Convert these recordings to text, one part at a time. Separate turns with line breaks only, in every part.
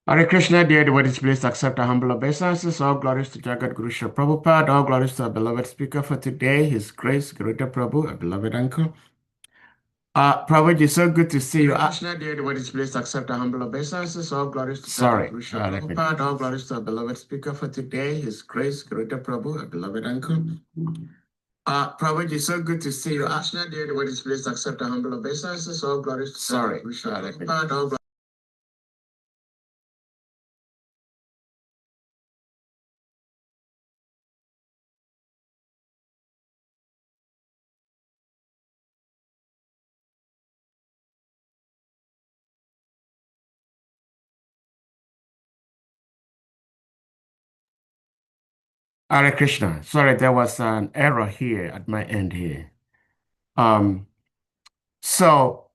Hare Krishna, dear devotees, please accept our humble obeisances. All glories to Jagat Guru Sri Prabhupada. All glories to our beloved speaker for today, His Grace, Garuda Prabhu, our beloved uncle. Prabhuji, it's so good to see you. Krishna, dear devotees, please accept our humble obeisances. All glories to Jagat Guru Sri Prabhupada. All glories to our beloved speaker for today, His Grace, Garuda Prabhu, our beloved uncle. Prabhuji, it's so good to see you. Krishna, dear devotees, please accept our humble obeisances. All glories to Jagat Guru Sri Prabhupada. All Hare Krishna. Sorry, there was an error here at my end here. Um, so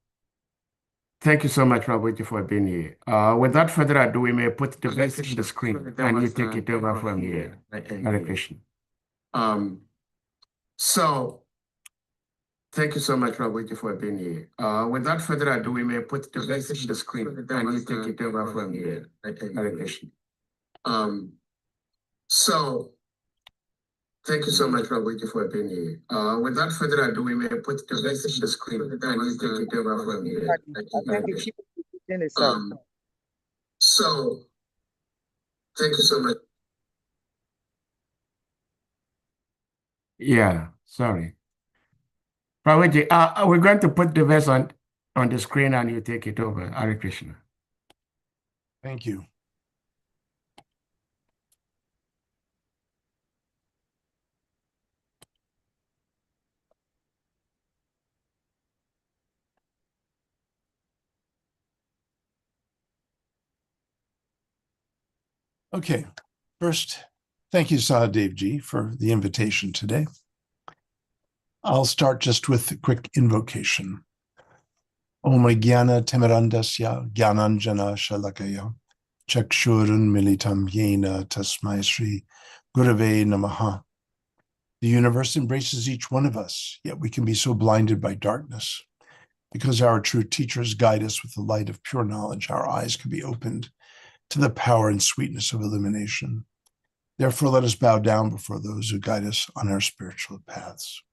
thank you so much, Prabhuji, for being here. Without further ado, we may put the message on the screen and you take it over from here. Hare Krishna. So thank you so much, Prabhuji, for being here. Without further ado, we may put the message on the screen and you take it over from here. Hare Krishna. So thank you so much, Prabhuji, for being here. Without further ado, we may put the message on the screen and you take it over from here. So thank you so much. Yeah, sorry. Prabhuji, we're going to put the verse on the screen and you take it over. Hare Krishna.
Thank you. Okay, first, thank you, Sahadev Ji, for the invitation today. I'll start just with a quick invocation. Om Jnana Timirandasya Jnananjana Shalakaya Chakshurun Militam Yena Tasmai Sri Gurave Namaha. The universe embraces each one of us, yet we can be so blinded by darkness. Because our true teachers guide us with the light of pure knowledge, our eyes can be opened to the power and sweetness of illumination. Therefore, let us bow down before those who guide us on our spiritual paths.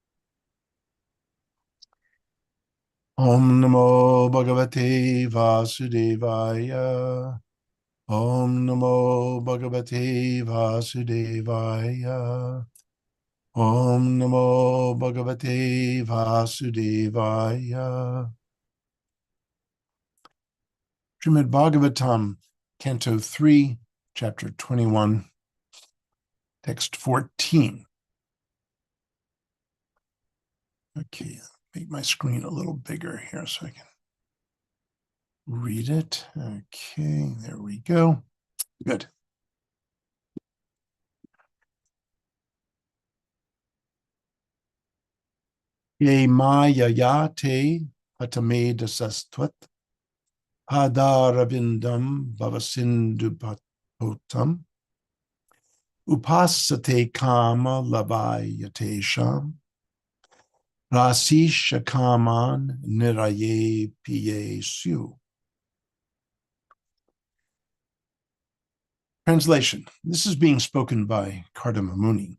Om Namo Bhagavate Vasudevaya. Om Namo Bhagavate Vasudevaya. Om Namo Bhagavate Vasudevaya. Srimad Bhagavatam, Canto 3, Chapter 21, Text 14. Okay, make my screen a little bigger here so I can read it. Okay, there we go. Good. Ye mayayate patame dasastvat hadaravindam bhavasindupatam upasate kama lavayate sham rasi shakaman niraye piye su. Translation. This is being spoken by Kardama Muni.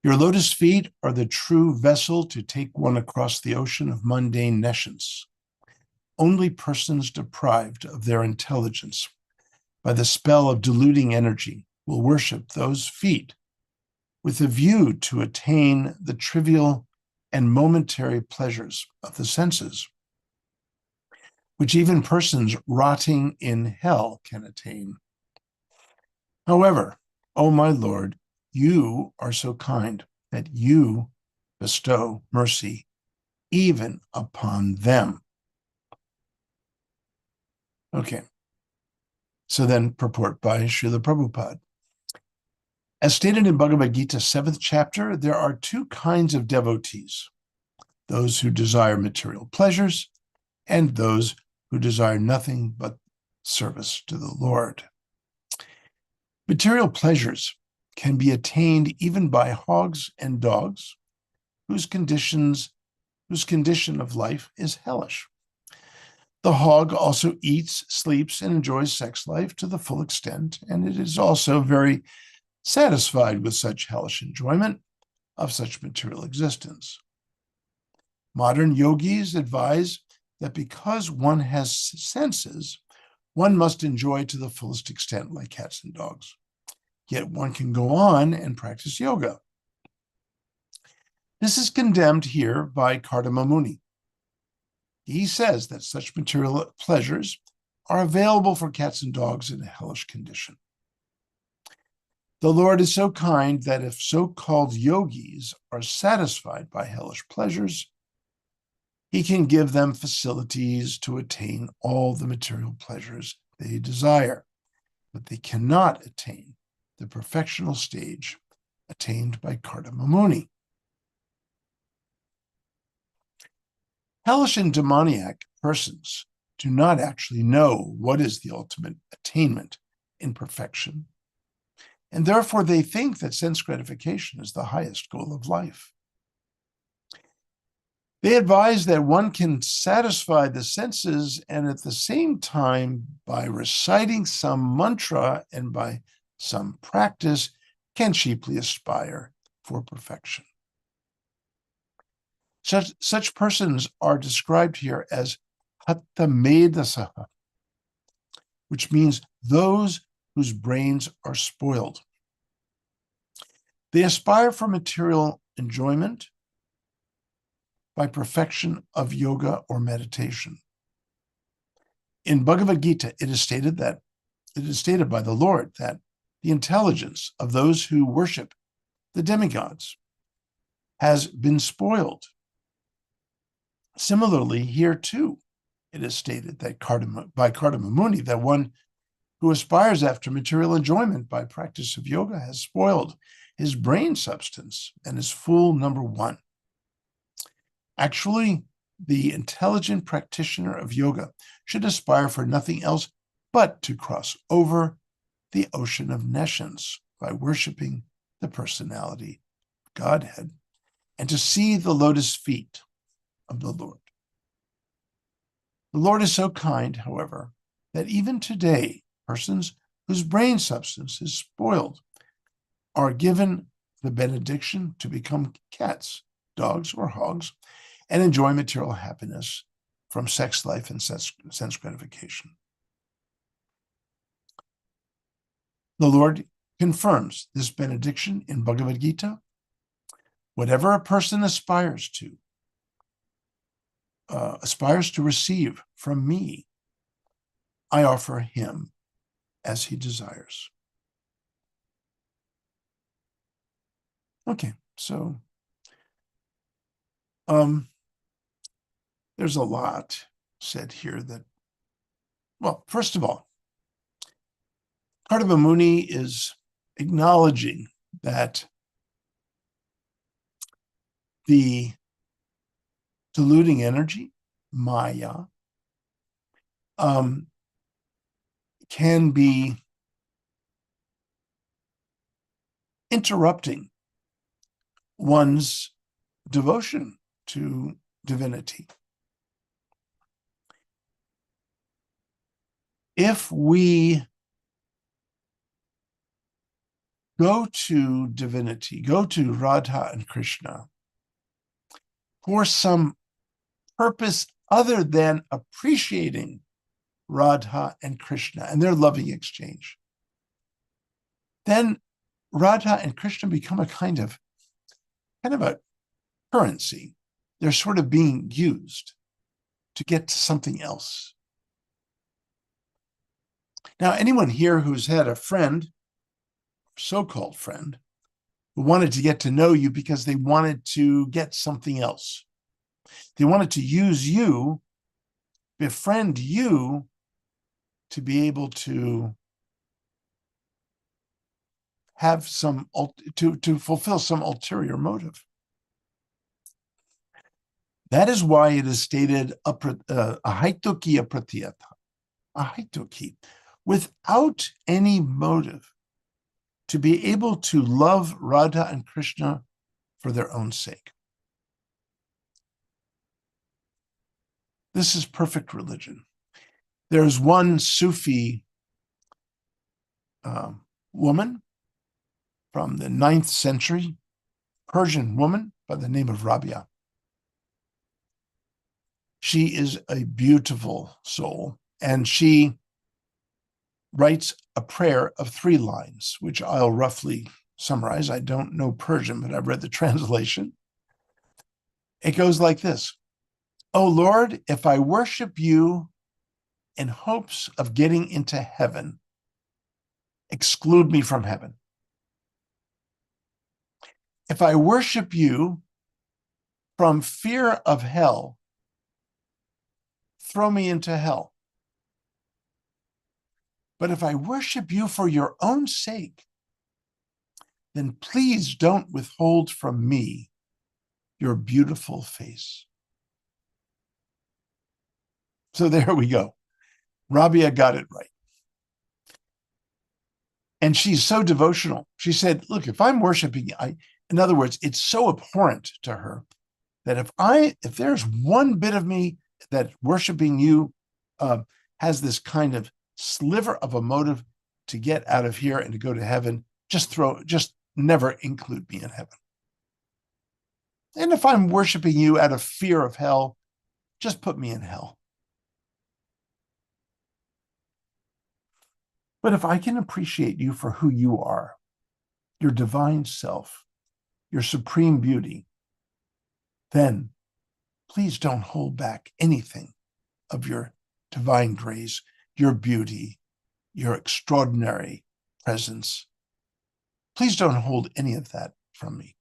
Your lotus feet are the true vessel to take one across the ocean of mundane nescience. Only persons deprived of their intelligence by the spell of deluding energy will worship those feet with a view to attain the trivial and momentary pleasures of the senses, which even persons rotting in hell can attain. However, O my Lord, you are so kind that you bestow mercy even upon them. Okay. So then, purport by Srila Prabhupada. As stated in Bhagavad Gita, 7th chapter, there are two kinds of devotees: those who desire material pleasures and those who desire nothing but service to the Lord. Material pleasures can be attained even by hogs and dogs whose condition of life is hellish. The hog also eats, sleeps, and enjoys sex life to the full extent, and it is also very satisfied with such hellish enjoyment of such material existence. Modern yogis advise that because one has senses, one must enjoy to the fullest extent like cats and dogs. Yet one can go on and practice yoga. This is condemned here by Kardama. He says that such material pleasures are available for cats and dogs in a hellish condition. The Lord is so kind that if so-called yogis are satisfied by hellish pleasures, he can give them facilities to attain all the material pleasures they desire, but they cannot attain the perfectional stage attained by Kardama. Hellish and demoniac persons do not actually know what is the ultimate attainment in perfection, and therefore they think that sense gratification is the highest goal of life. They advise that one can satisfy the senses and at the same time, by reciting some mantra and by some practice, can cheaply aspire for perfection. Such persons are described here as hattamedasaha, which means those whose brains are spoiled. They aspire for material enjoyment by perfection of yoga or meditation. In Bhagavad Gita, it is stated by the Lord that the intelligence of those who worship the demigods has been spoiled. Similarly, here too, it is stated that by Kardama that one who aspires after material enjoyment by practice of yoga has spoiled his brain substance and is fool number one. Actually, the intelligent practitioner of yoga should aspire for nothing else but to cross over the ocean of nescience by worshiping the personality of Godhead and to see the lotus feet of the Lord. The Lord is so kind, however, that even today, persons whose brain substance is spoiled are given the benediction to become cats, dogs, or hogs and enjoy material happiness from sex life and sense gratification. The Lord confirms this benediction in Bhagavad Gita. Whatever a person aspires to receive from me, I offer him as he desires. Okay, so there's a lot said here that, well, first of all, Kardama is acknowledging that the deluding energy, Maya, can be interrupting one's devotion to divinity. If we go to divinity, go to Radha and Krishna for some purpose other than appreciating Radha and Krishna and their loving exchange, then Radha and Krishna become a kind of a currency. They're sort of being used to get to something else. Now, anyone here who's had a friend, so-called friend, who wanted to get to know you because they wanted to get something else. They wanted to use you, befriend you, to be able to have to fulfill some ulterior motive. That is why it is stated ahaituki apratiyata, ahaituki, without any motive, to be able to love Radha and Krishna for their own sake. This is perfect religion. There's one Sufi woman from the 9th century, Persian woman by the name of Rabia. She is a beautiful soul, and she writes a prayer of 3 lines, which I'll roughly summarize. I don't know Persian, but I've read the translation. It goes like this: "Oh Lord, if I worship you in hopes of getting into heaven, exclude me from heaven. If I worship you from fear of hell, throw me into hell. But if I worship you for your own sake, then please don't withhold from me your beautiful face." So there we go. Rabia got it right. And she's so devotional. She said, look, if I'm worshiping, in other words, it's so abhorrent to her that if there's one bit of me that worshiping you has this kind of sliver of a motive to get out of here and to go to heaven, just never include me in heaven. And if I'm worshiping you out of fear of hell, just put me in hell. But if I can appreciate you for who you are, your divine self, your supreme beauty, then please don't hold back anything of your divine grace, your beauty, your extraordinary presence. Please don't hold any of that from me.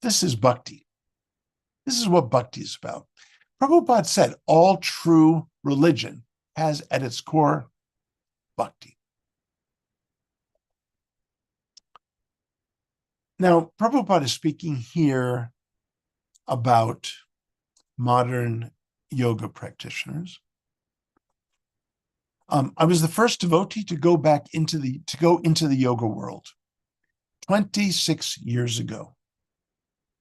This is bhakti. This is what bhakti is about. Prabhupada said all true religion has at its core bhakti. Now, Prabhupada is speaking here about modern yoga practitioners. I was the first devotee to go into the yoga world 26 years ago,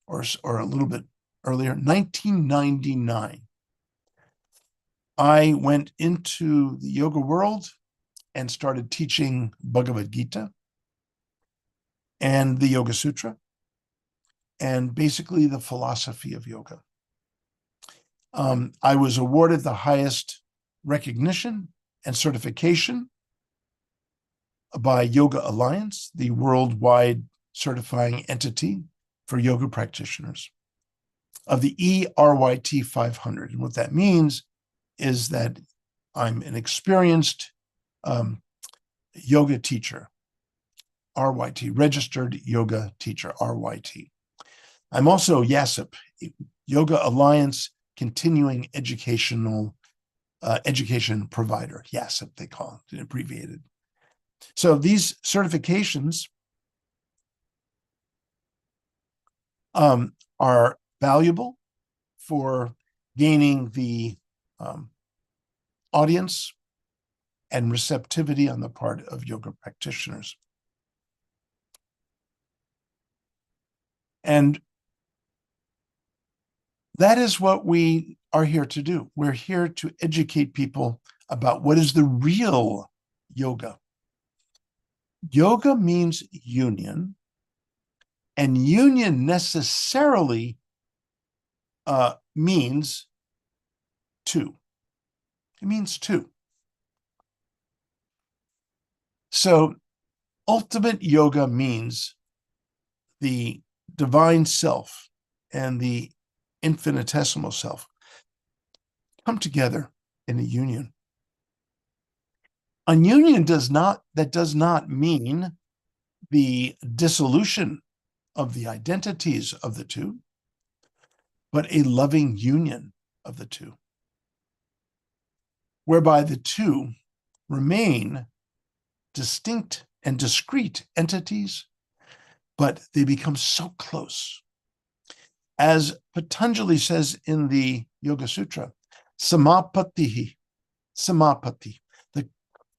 or a little bit earlier, 1999. I went into the yoga world and started teaching Bhagavad Gita and the Yoga Sutra, and basically the philosophy of yoga. I was awarded the highest recognition and certification by Yoga Alliance, the worldwide certifying entity for yoga practitioners, of the ERYT 500. And what that means is that I'm an experienced yoga teacher, RYT, registered yoga teacher, RYT. I'm also YASIP, Yoga Alliance Continuing Education Provider, YASIP they call it, abbreviated. So these certifications are valuable for gaining the audience and receptivity on the part of yoga practitioners. And that is what we are here to do. We're here to educate people about what is the real yoga. Yoga means union, and union necessarily means two. It means two. So ultimate yoga means the divine self and the infinitesimal self come together in a union. A union does not mean the dissolution of the identities of the two, but a loving union of the two, whereby the two remain distinct and discrete entities, but they become so close. As Patanjali says in the Yoga Sutra, samapati,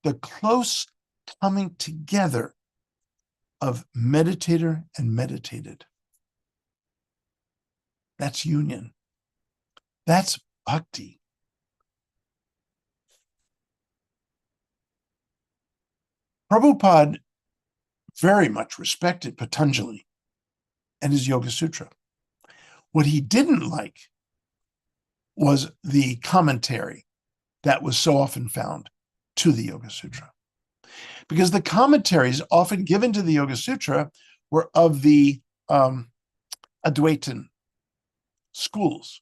the close coming together of meditator and meditated. That's union. That's bhakti. Prabhupada very much respected Patanjali and his Yoga Sutra. What he didn't like was the commentary that was so often found to the Yoga Sutra. Because the commentaries often given to the Yoga Sutra were of the Advaitin schools,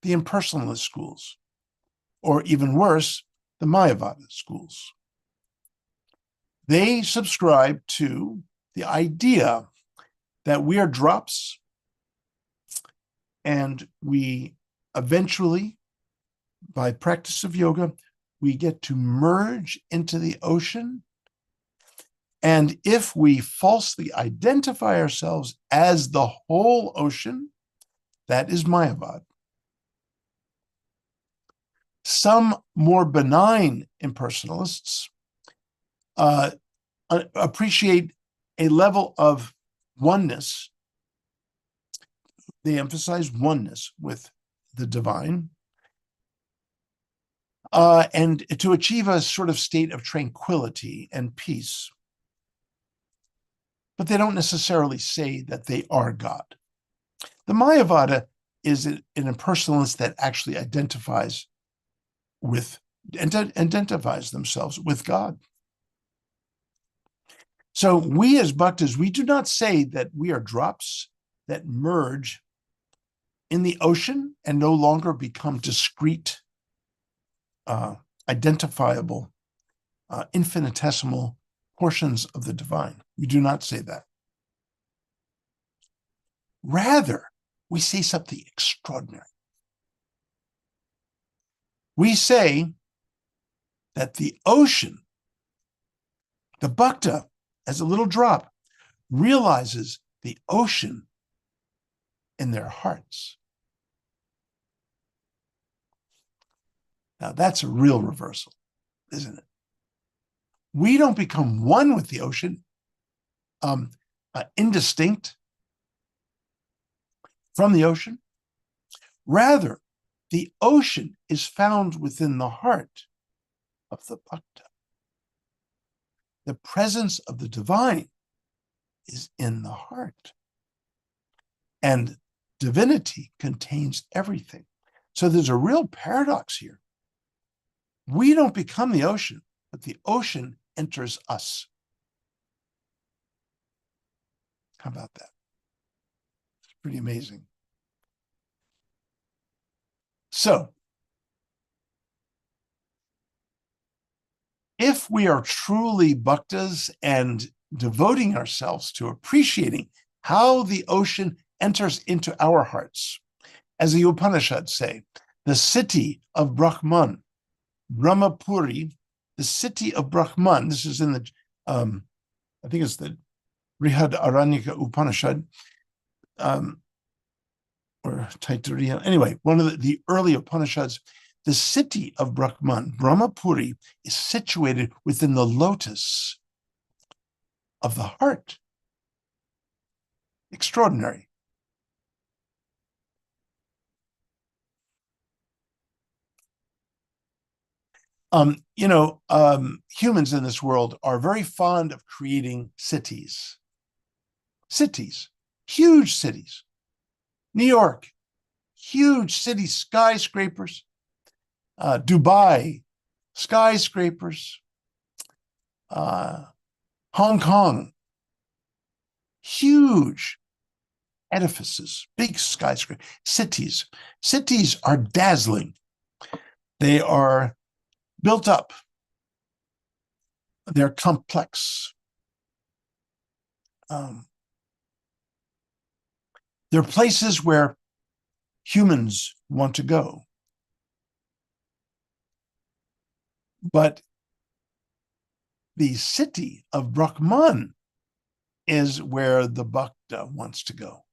the impersonalist schools, or even worse, the Mayavada schools. They subscribe to the idea that we are drops and we eventually, by practice of yoga, we get to merge into the ocean. And if we falsely identify ourselves as the whole ocean, that is Mayavad. Some more benign impersonalists appreciate a level of oneness. They emphasize oneness with the divine, and to achieve a sort of state of tranquility and peace. But they don't necessarily say that they are God. The Mayavada is an impersonalist that actually identifies themselves with God. So we as bhaktas, we do not say that we are drops that merge in the ocean and no longer become discrete, identifiable, infinitesimal portions of the divine. We do not say that. Rather, we say something extraordinary. We say that the ocean, the bhakta, as a little drop, realizes the ocean in their hearts. Now, that's a real reversal, isn't it? We don't become one with the ocean, indistinct from the ocean. Rather, the ocean is found within the heart of the bhakta. The presence of the divine is in the heart. And divinity contains everything. So there's a real paradox here. We don't become the ocean, but the ocean enters us. How about that? It's pretty amazing. So, if we are truly bhaktas and devoting ourselves to appreciating how the ocean enters into our hearts, as the Upanishads say, the city of Brahman, Brahmapuri, the city of Brahman, this is in the, I think it's the Brihad Aranyaka Upanishad, or Taittiriya. Anyway, one of the early Upanishads, the city of Brahman, Brahmapuri, is situated within the lotus of the heart. Extraordinary. Humans in this world are very fond of creating cities. Cities, huge cities. New York, huge city, skyscrapers. Dubai, skyscrapers. Hong Kong, huge edifices, big skyscrapers. Cities. Cities are dazzling. They are built up. They're complex. They're places where humans want to go. But the city of Brahman is where the bhakta wants to go.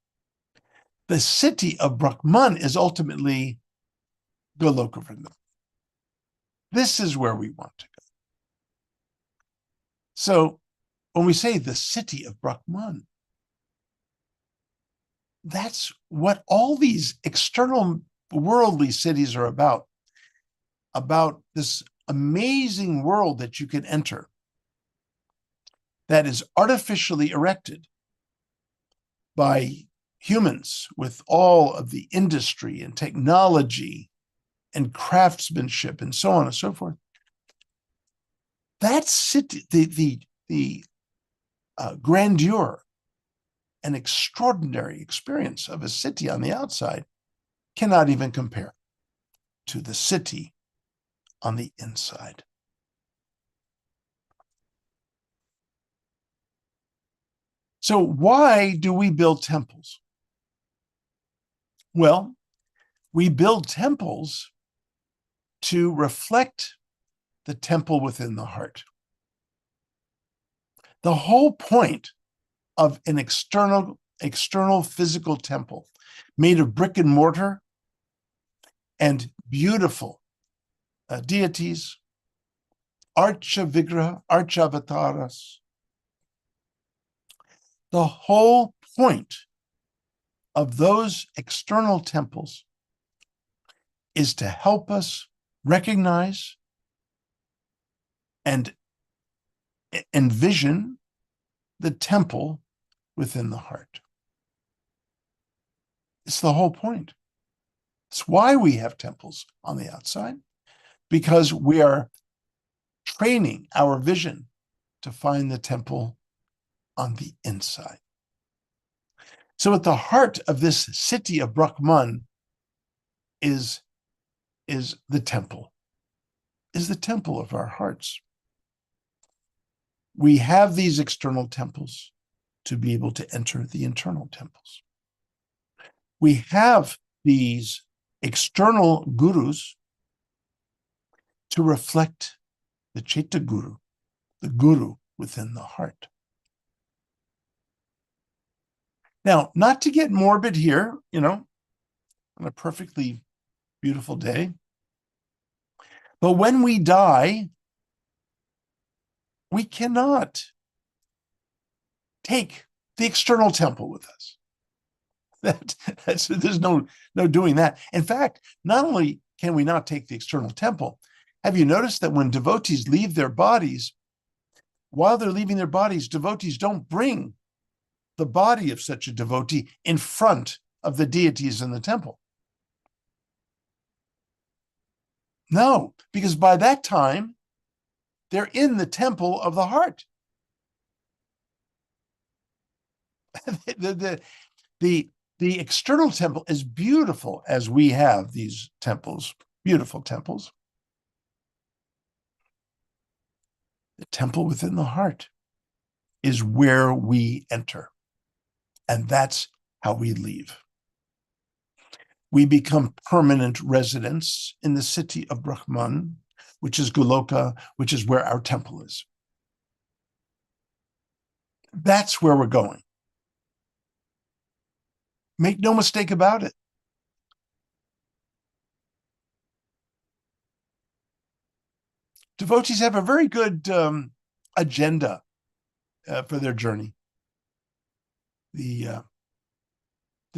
The city of Brahman is ultimately Goloka Vrindavan. This is where we want to go. So when we say the city of Brahman, that's what all these external worldly cities are about this amazing world that you can enter that is artificially erected by humans with all of the industry and technology and craftsmanship and so on and so forth, that city, the grandeur and extraordinary experience of a city on the outside cannot even compare to the city on the inside. So why do we build temples? Well, we build temples to reflect the temple within the heart. The whole point of an external physical temple made of brick and mortar and beautiful deities, archa vigraha, archavataras. The whole point of those external temples is to help us recognize and envision the temple within the heart. It's the whole point. It's why we have temples on the outside, because we are training our vision to find the temple on the inside. So at the heart of this city of Brahman is the temple, is the temple of our hearts. We have these external temples to be able to enter the internal temples. We have these external gurus to reflect the Chaita Guru, the guru within the heart. Now, not to get morbid here, on a perfectly beautiful day, but when we die, we cannot take the external temple with us. There's no doing that. In fact, not only can we not take the external temple, have you noticed that when devotees leave their bodies, while they're leaving their bodies, devotees don't bring the body of such a devotee in front of the deities in the temple? No, because by that time, they're in the temple of the heart. The external temple, as beautiful as we have these temples, beautiful temples, the temple within the heart is where we enter. And that's how we leave. We become permanent residents in the city of Brahman, which is Goloka, which is where our temple is. That's where we're going. Make no mistake about it. Devotees have a very good agenda for their journey. The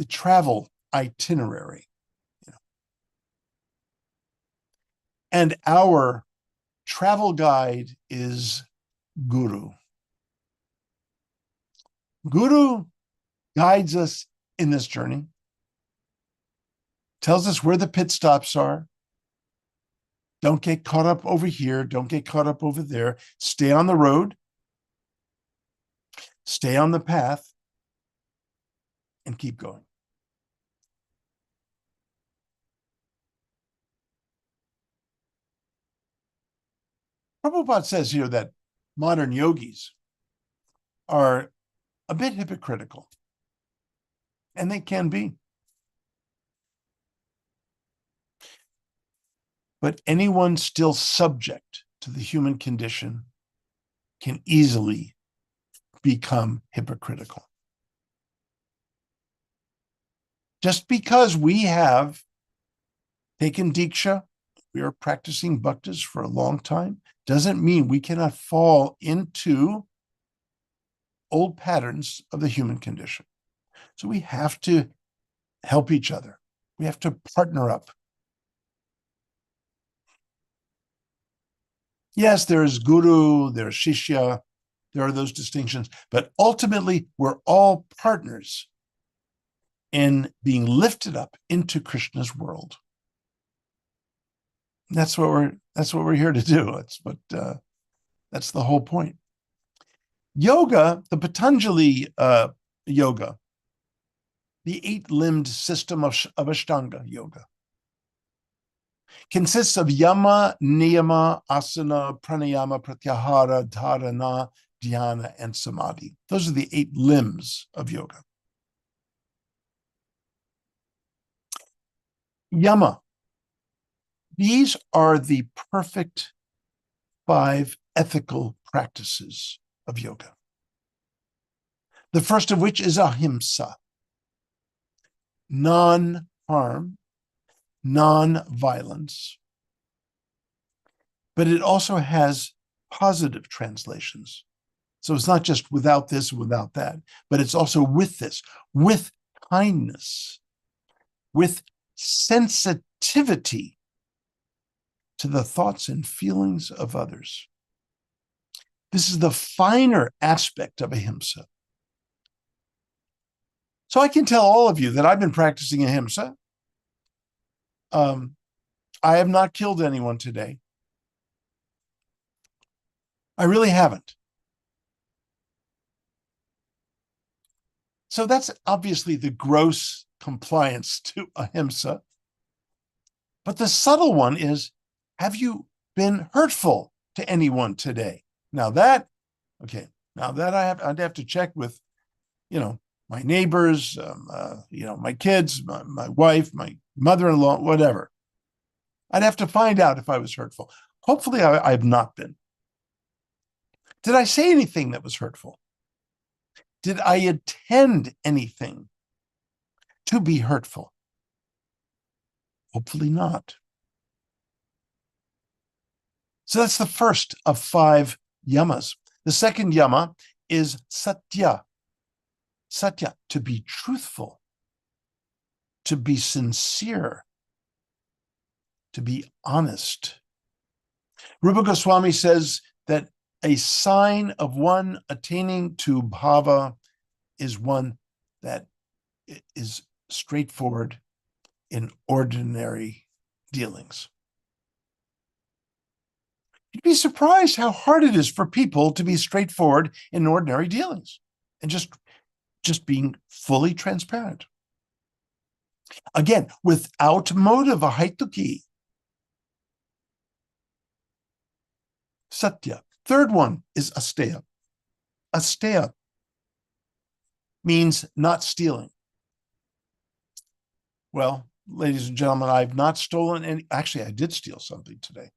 travel itinerary. And our travel guide is Guru. Guru guides us in this journey, tells us where the pit stops are. Don't get caught up over here. Don't get caught up over there. Stay on the road. Stay on the path and keep going. Prabhupada says here that modern yogis are a bit hypocritical, and they can be. But anyone still subject to the human condition can easily become hypocritical. Just because we have taken Diksha, we are practicing bhaktas for a long time, doesn't mean we cannot fall into old patterns of the human condition. So we have to help each other. We have to partner up. Yes, there's guru, there's shishya, there are those distinctions, but ultimately we're all partners in being lifted up into Krishna's world. That's what we're here to do. That's the whole point. Yoga, the Patanjali yoga, the 8-limbed system of Ashtanga yoga, consists of yama, niyama, asana, pranayama, pratyahara, dharana, dhyana, and samadhi. Those are the 8 limbs of yoga. Yama. These are the perfect 5 ethical practices of yoga. The first of which is ahimsa, non-harm, non-violence. But it also has positive translations. So it's not just without this, without that, but it's also with this, with kindness, with sensitivity to the thoughts and feelings of others. This is the finer aspect of ahimsa. So I can tell all of you that I've been practicing ahimsa. I have not killed anyone today. I really haven't. So that's obviously the gross compliance to ahimsa. But the subtle one is, have you been hurtful to anyone today? I'd have to check with, my neighbors, my kids, my wife, my mother-in-law, whatever. I'd have to find out if I was hurtful. Hopefully I've not been. Did I say anything that was hurtful? Did I attend anything to be hurtful? Hopefully not. So that's the first of 5 yamas. The second yama is satya. Satya, to be truthful, to be sincere, to be honest. Rupa Goswami says that a sign of one attaining to bhava is one that is straightforward in ordinary dealings. You'd be surprised how hard it is for people to be straightforward in ordinary dealings and just being fully transparent. Again, without motive, ahaituki. Satya. Third one is asteya. Asteya means not stealing. Well, ladies and gentlemen, I've not stolen any. Actually, I did steal something today.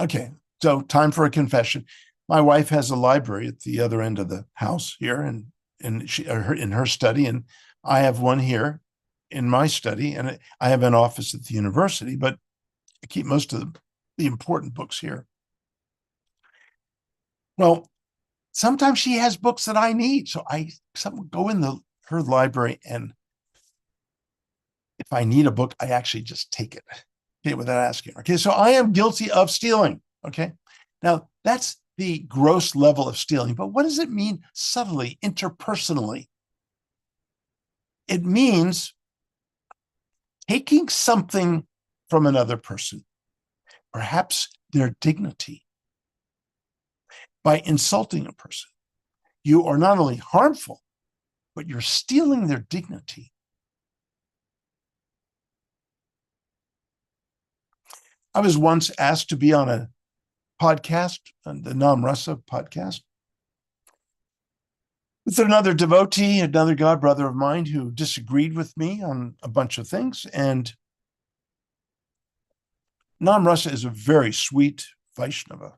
Okay, so time for a confession. My wife has a library at the other end of the house here, and in her study, and I have one here in my study, and I have an office at the university, but I keep most of the important books here. Well, sometimes she has books that I need, so I go in her library, and if I need a book, I actually just take it, okay, without asking. Okay, so I am guilty of stealing. Okay, now that's the gross level of stealing, but what does it mean subtly, interpersonally? It means taking something from another person, perhaps their dignity. By insulting a person, you are not only harmful, but you're stealing their dignity. I was once asked to be on a podcast, on the Nam Rasa podcast, with another devotee, another god brother of mine who disagreed with me on a bunch of things. And Nam Rasa is a very sweet Vaishnava.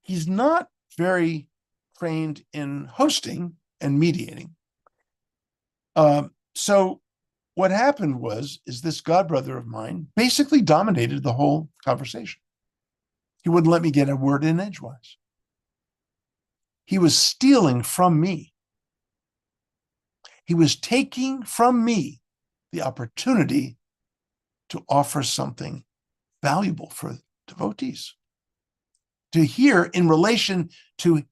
He's not very trained in hosting and mediating. So what happened is this godbrother of mine basically dominated the whole conversation. He wouldn't let me get a word in edgewise. He was stealing from me. He was taking from me the opportunity to offer something valuable for devotees. to hear in relation to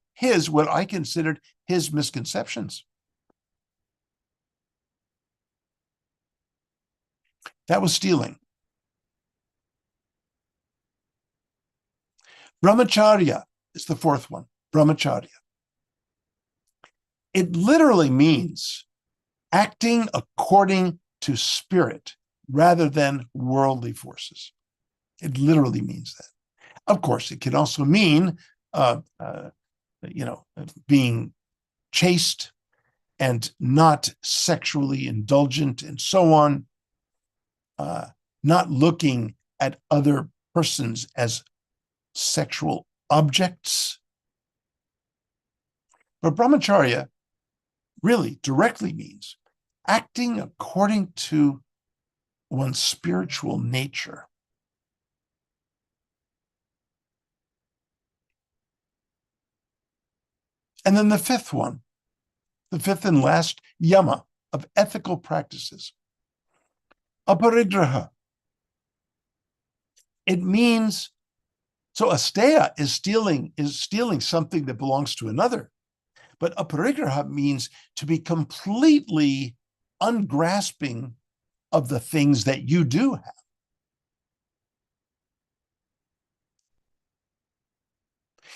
what I considered his misconceptions. That was stealing. Brahmacharya is the fourth one. Brahmacharya. It literally means acting according to spirit rather than worldly forces. It literally means that. Of course, it can also mean, being chaste and not sexually indulgent and so on, not looking at other persons as sexual objects. But brahmacharya really directly means acting according to one's spiritual nature. And then the fifth one, the fifth and last yama of ethical practices, aparigraha. It means, so asteya is stealing something that belongs to another. But aparigraha means to be completely ungrasping of the things that you do have.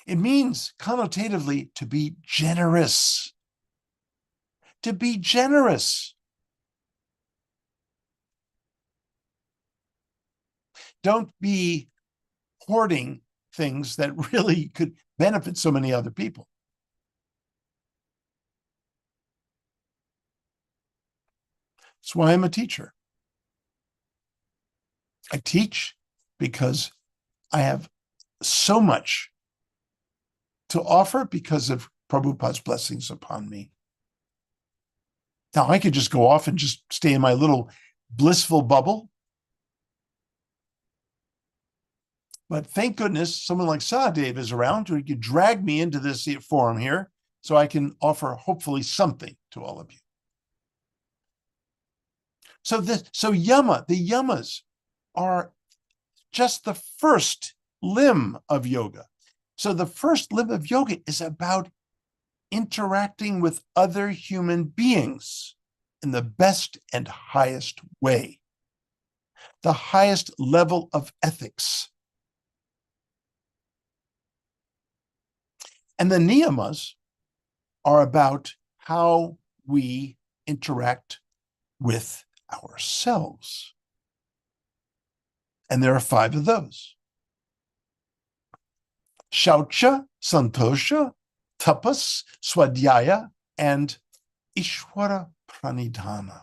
It means connotatively to be generous. To be generous. Don't be hoarding things that really could benefit so many other people. That's why I'm a teacher. I teach because I have so much to offer because of Prabhupada's blessings upon me. Now, I could just go off and just stay in my little blissful bubble. But thank goodness someone like Sahadev is around who could drag me into this forum here so I can offer hopefully something to all of you. So the yamas are just the first limb of yoga. So the first limb of yoga is about interacting with other human beings in the best and highest way, the highest level of ethics. And the niyamas are about how we interact with ourselves. And there are 5 of those. Shaucha, Santosha, Tapas, Swadhyaya, and Ishwara Pranidhana.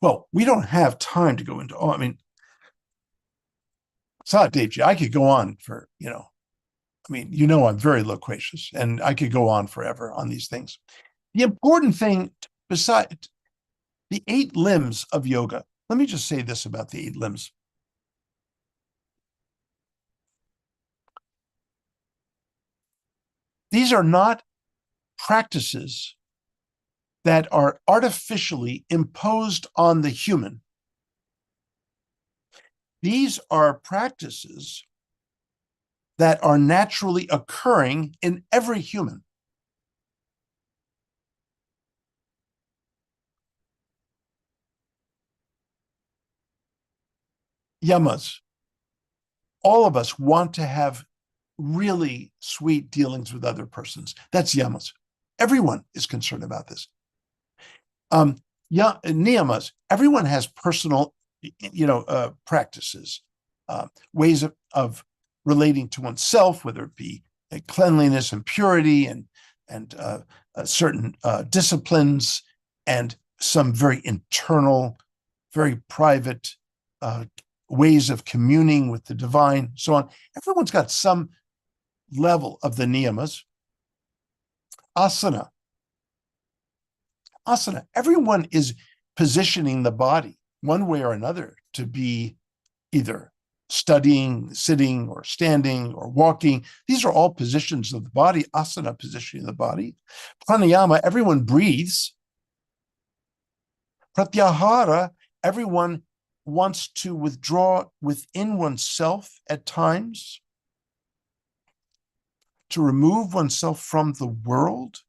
Well, we don't have time to go into all, Sahadev, I could go on for, I'm very loquacious and I could go on forever on these things. The important thing, besides the 8 limbs of yoga, let me just say this about the 8 limbs. These are not practices that are artificially imposed on the human. These are practices that are naturally occurring in every human. Yamas. All of us want to have really sweet dealings with other persons. That's yamas. Everyone is concerned about this. Niyamas. Everyone has personal, practices, ways of relating to oneself, whether it be cleanliness and purity and certain disciplines and some very internal, very private ways of communing with the divine, so on. Everyone's got some level of the niyamas. Asana. Everyone is positioning the body one way or another to be either studying, sitting, or standing, or walking. These are all positions of the body. Asana, positioning the body. Pranayama, everyone breathes. Pratyahara, everyone wants to withdraw within oneself at times, to remove oneself from the world.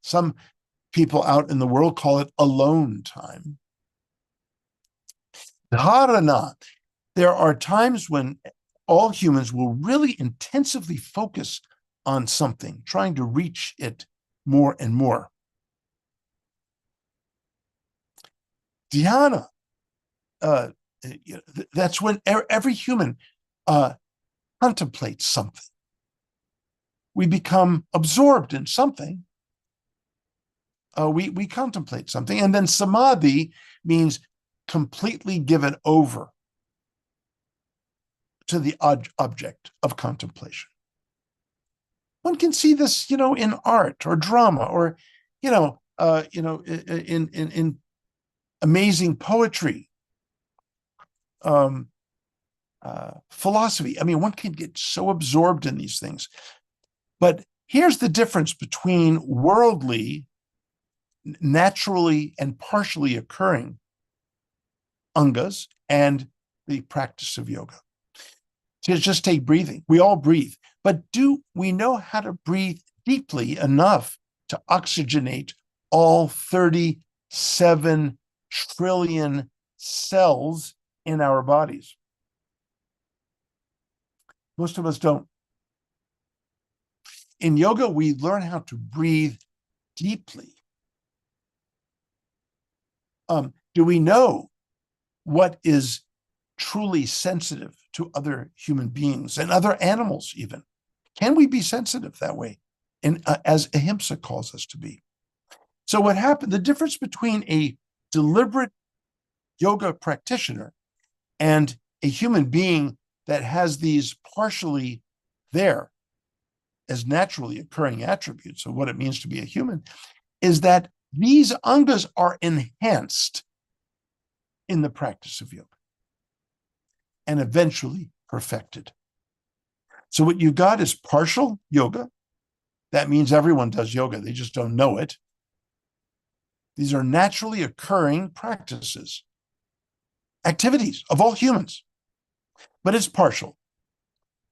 Some people out in the world call it alone time. Dharana, there are times when all humans will really intensively focus on something, trying to reach it more and more. Dhyana, that's when every human contemplates something. We become absorbed in something. We contemplate something. And then samadhi means completely given over to the object of contemplation. One can see this, in art or drama, or, in amazing poetry, philosophy. I mean, one can get so absorbed in these things. But here's the difference between worldly, naturally and partially occurring angas and the practice of yoga. To just take breathing. We all breathe. But do we know how to breathe deeply enough to oxygenate all 37 trillion cells in our bodies? Most of us don't. In yoga, we learn how to breathe deeply. Do we know what is truly sensitive to other human beings and other animals even? Can we be sensitive that way? And as Ahimsa calls us to be. So what happened, the difference between a deliberate yoga practitioner and a human being that has these partially there as naturally occurring attributes of what it means to be a human is that these angas are enhanced in the practice of yoga and eventually perfected. So what you got is partial yoga. That means everyone does yoga. They just don't know it. These are naturally occurring practices, activities of all humans, but it's partial.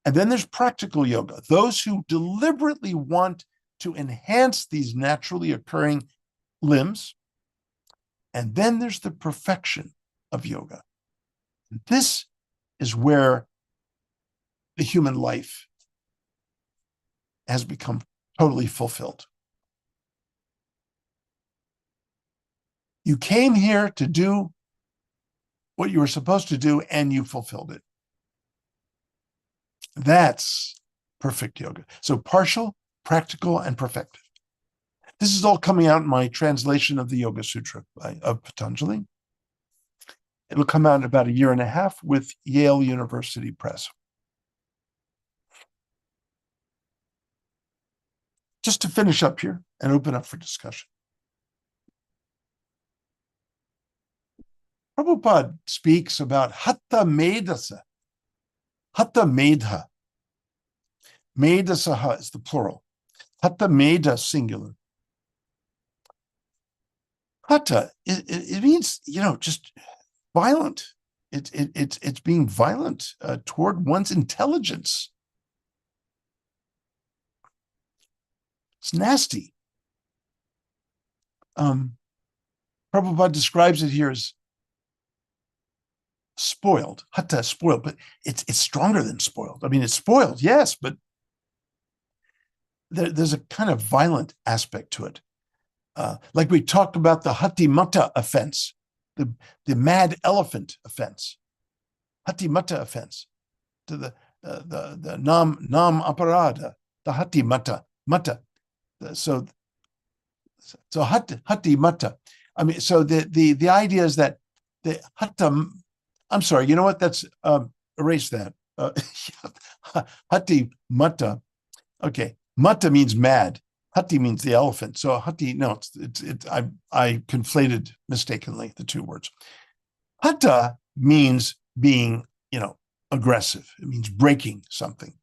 And then there's practical yoga, those who deliberately want to enhance these naturally occurring limbs. And then there's the perfection of yoga. And this is where the human life has become totally fulfilled. You came here to do what you were supposed to do, and you fulfilled it. That's perfect yoga. So partial, practical, and perfected. This is all coming out in my translation of the Yoga Sutra of Patanjali. It'll come out in about 1.5 years with Yale University Press. Just to finish up here and open up for discussion. Prabhupada speaks about Hatha Medasa. Hatha Medha. Medasaha is the plural. Hatha Meda singular. Hatha, it means, just violent. It's being violent toward one's intelligence. It's nasty. Prabhupada describes it here as spoiled. Hatha, spoiled, but it's stronger than spoiled. I mean, it's spoiled, yes, but there's a kind of violent aspect to it. Like we talked about the Hatimata offense, the mad elephant offense, Hatimata offense, to the nam aparada, the Hatimata mata. So Hatimata. I mean, so the idea is that the Hatam. I'm sorry. You know what? That's erase that. Hatimata. Okay, mata means mad. Hati means the elephant. So hati, no, I conflated mistakenly the two words. Hatha means being, aggressive. It means breaking something.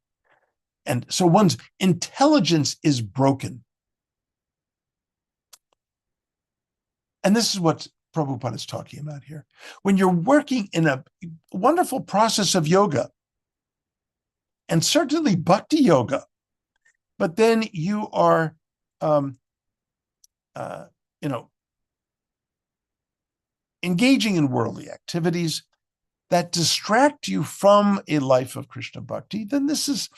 And so one's intelligence is broken. And this is what Prabhupada is talking about here. When you're working in a wonderful process of yoga, and certainly bhakti yoga, but then you are, engaging in worldly activities that distract you from a life of Krishna bhakti, then this is,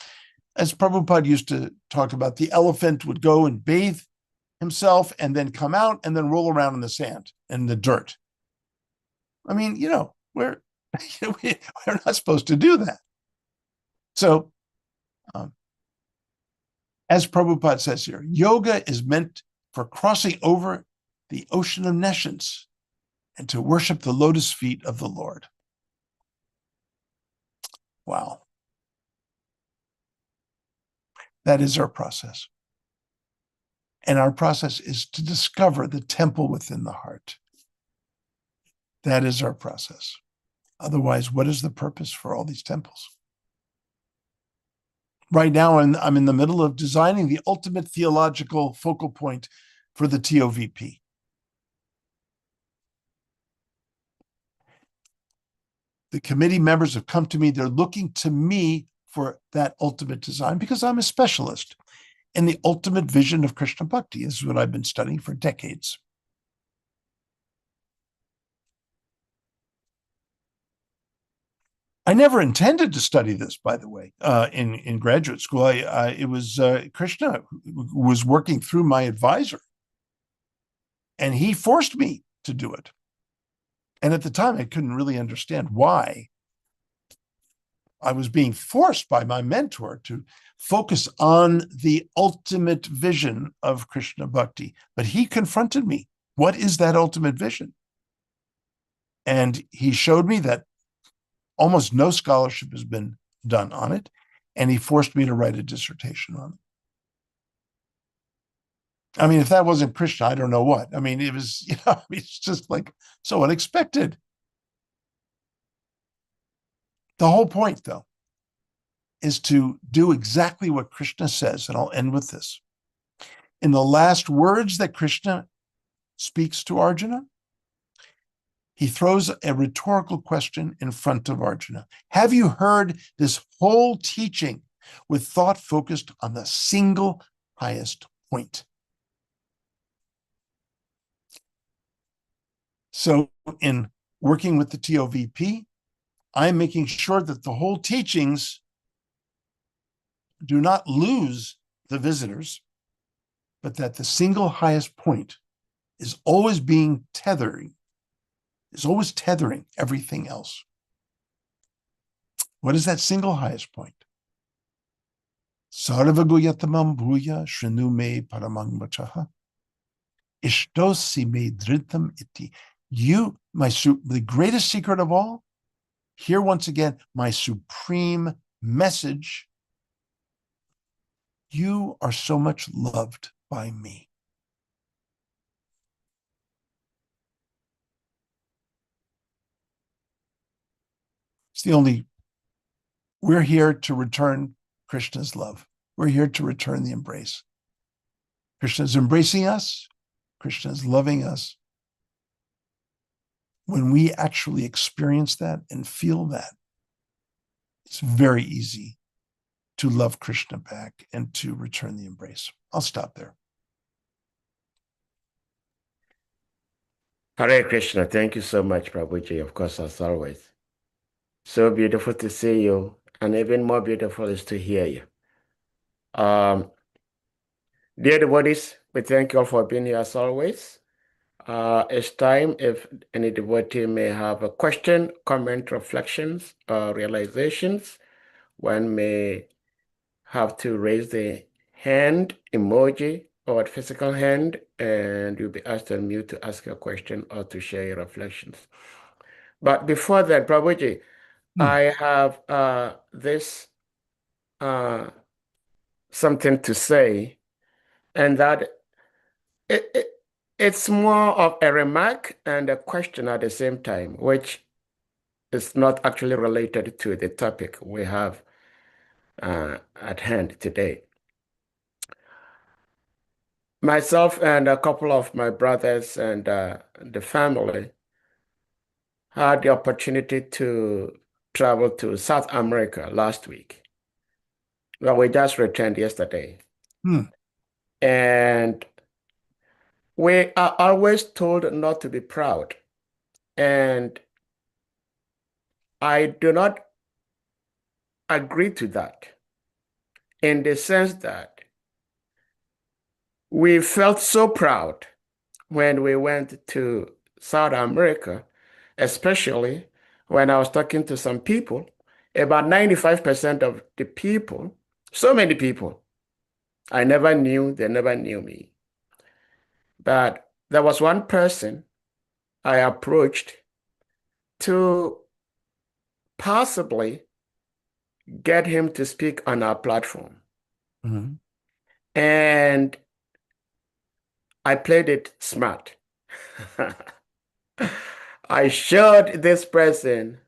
as Prabhupada used to talk about, the elephant would go and bathe himself and then come out and then roll around in the sand and the dirt. I mean, we're not supposed to do that. So, as Prabhupada says here, yoga is meant for crossing over the ocean of nescience and to worship the lotus feet of the Lord. Wow. That is our process. And our process is to discover the temple within the heart. That is our process. Otherwise, what is the purpose for all these temples? Right now, I'm in the middle of designing the ultimate theological focal point for the TOVP. The committee members have come to me. They're looking to me for that ultimate design because I'm a specialist in the ultimate vision of Krishna Bhakti. This is what I've been studying for decades. I never intended to study this, by the way, in graduate school. It was Krishna who was working through my advisor, and he forced me to do it. And at the time, I couldn't really understand why I was being forced by my mentor to focus on the ultimate vision of Krishna Bhakti. But he confronted me. What is that ultimate vision? And he showed me that almost no scholarship has been done on it, and he forced me to write a dissertation on it. I mean, if that wasn't Krishna, I don't know what. I mean, it was, it's just like so unexpected. The whole point, though, is to do exactly what Krishna says, and I'll end with this. In the last words that Krishna speaks to Arjuna, he throws a rhetorical question in front of Arjuna. Have you heard this whole teaching with thought focused on the single highest point? So in working with the TOVP, I'm making sure that the whole teachings do not lose the visitors, but that the single highest point is always tethering everything else. What is that single highest point? Sarvaguyatamam bhuya shrinu me paramang vachaha. Ishtosi me dhritam iti. You, the greatest secret of all, here once again, my supreme message. You are so much loved by me. We're here to return Krishna's love. We're here to return the embrace. Krishna is embracing us. Krishna is loving us. When we actually experience that and feel that, it's very easy to love Krishna back and to return the embrace. I'll stop there.
Hare Krishna. Thank you so much, Prabhuji, of course, as always. So beautiful to see you, and even more beautiful is to hear you. Dear devotees, we thank you all for being here as always. It's time if any devotee may have a question, comment, reflections, or realizations. One may have to raise the hand emoji or physical hand, and you'll be asked to unmute to ask your question or to share your reflections. But before that, Prabhuji, I have this something to say, and that it's more of a remark and a question at the same time, which is not actually related to the topic we have at hand today. myself and a couple of my brothers and the family had the opportunity to travel to South America last week. Well, we just returned yesterday.
Hmm.
And we are always told not to be proud. And I do not agree to that in the sense that we felt so proud when we went to South America, especially when I was talking to some people. About 95% of the people, so many people, I never knew, they never knew me. But there was one person I approached to possibly get him to speak on our platform.
Mhm.
And I played it smart. I showed this person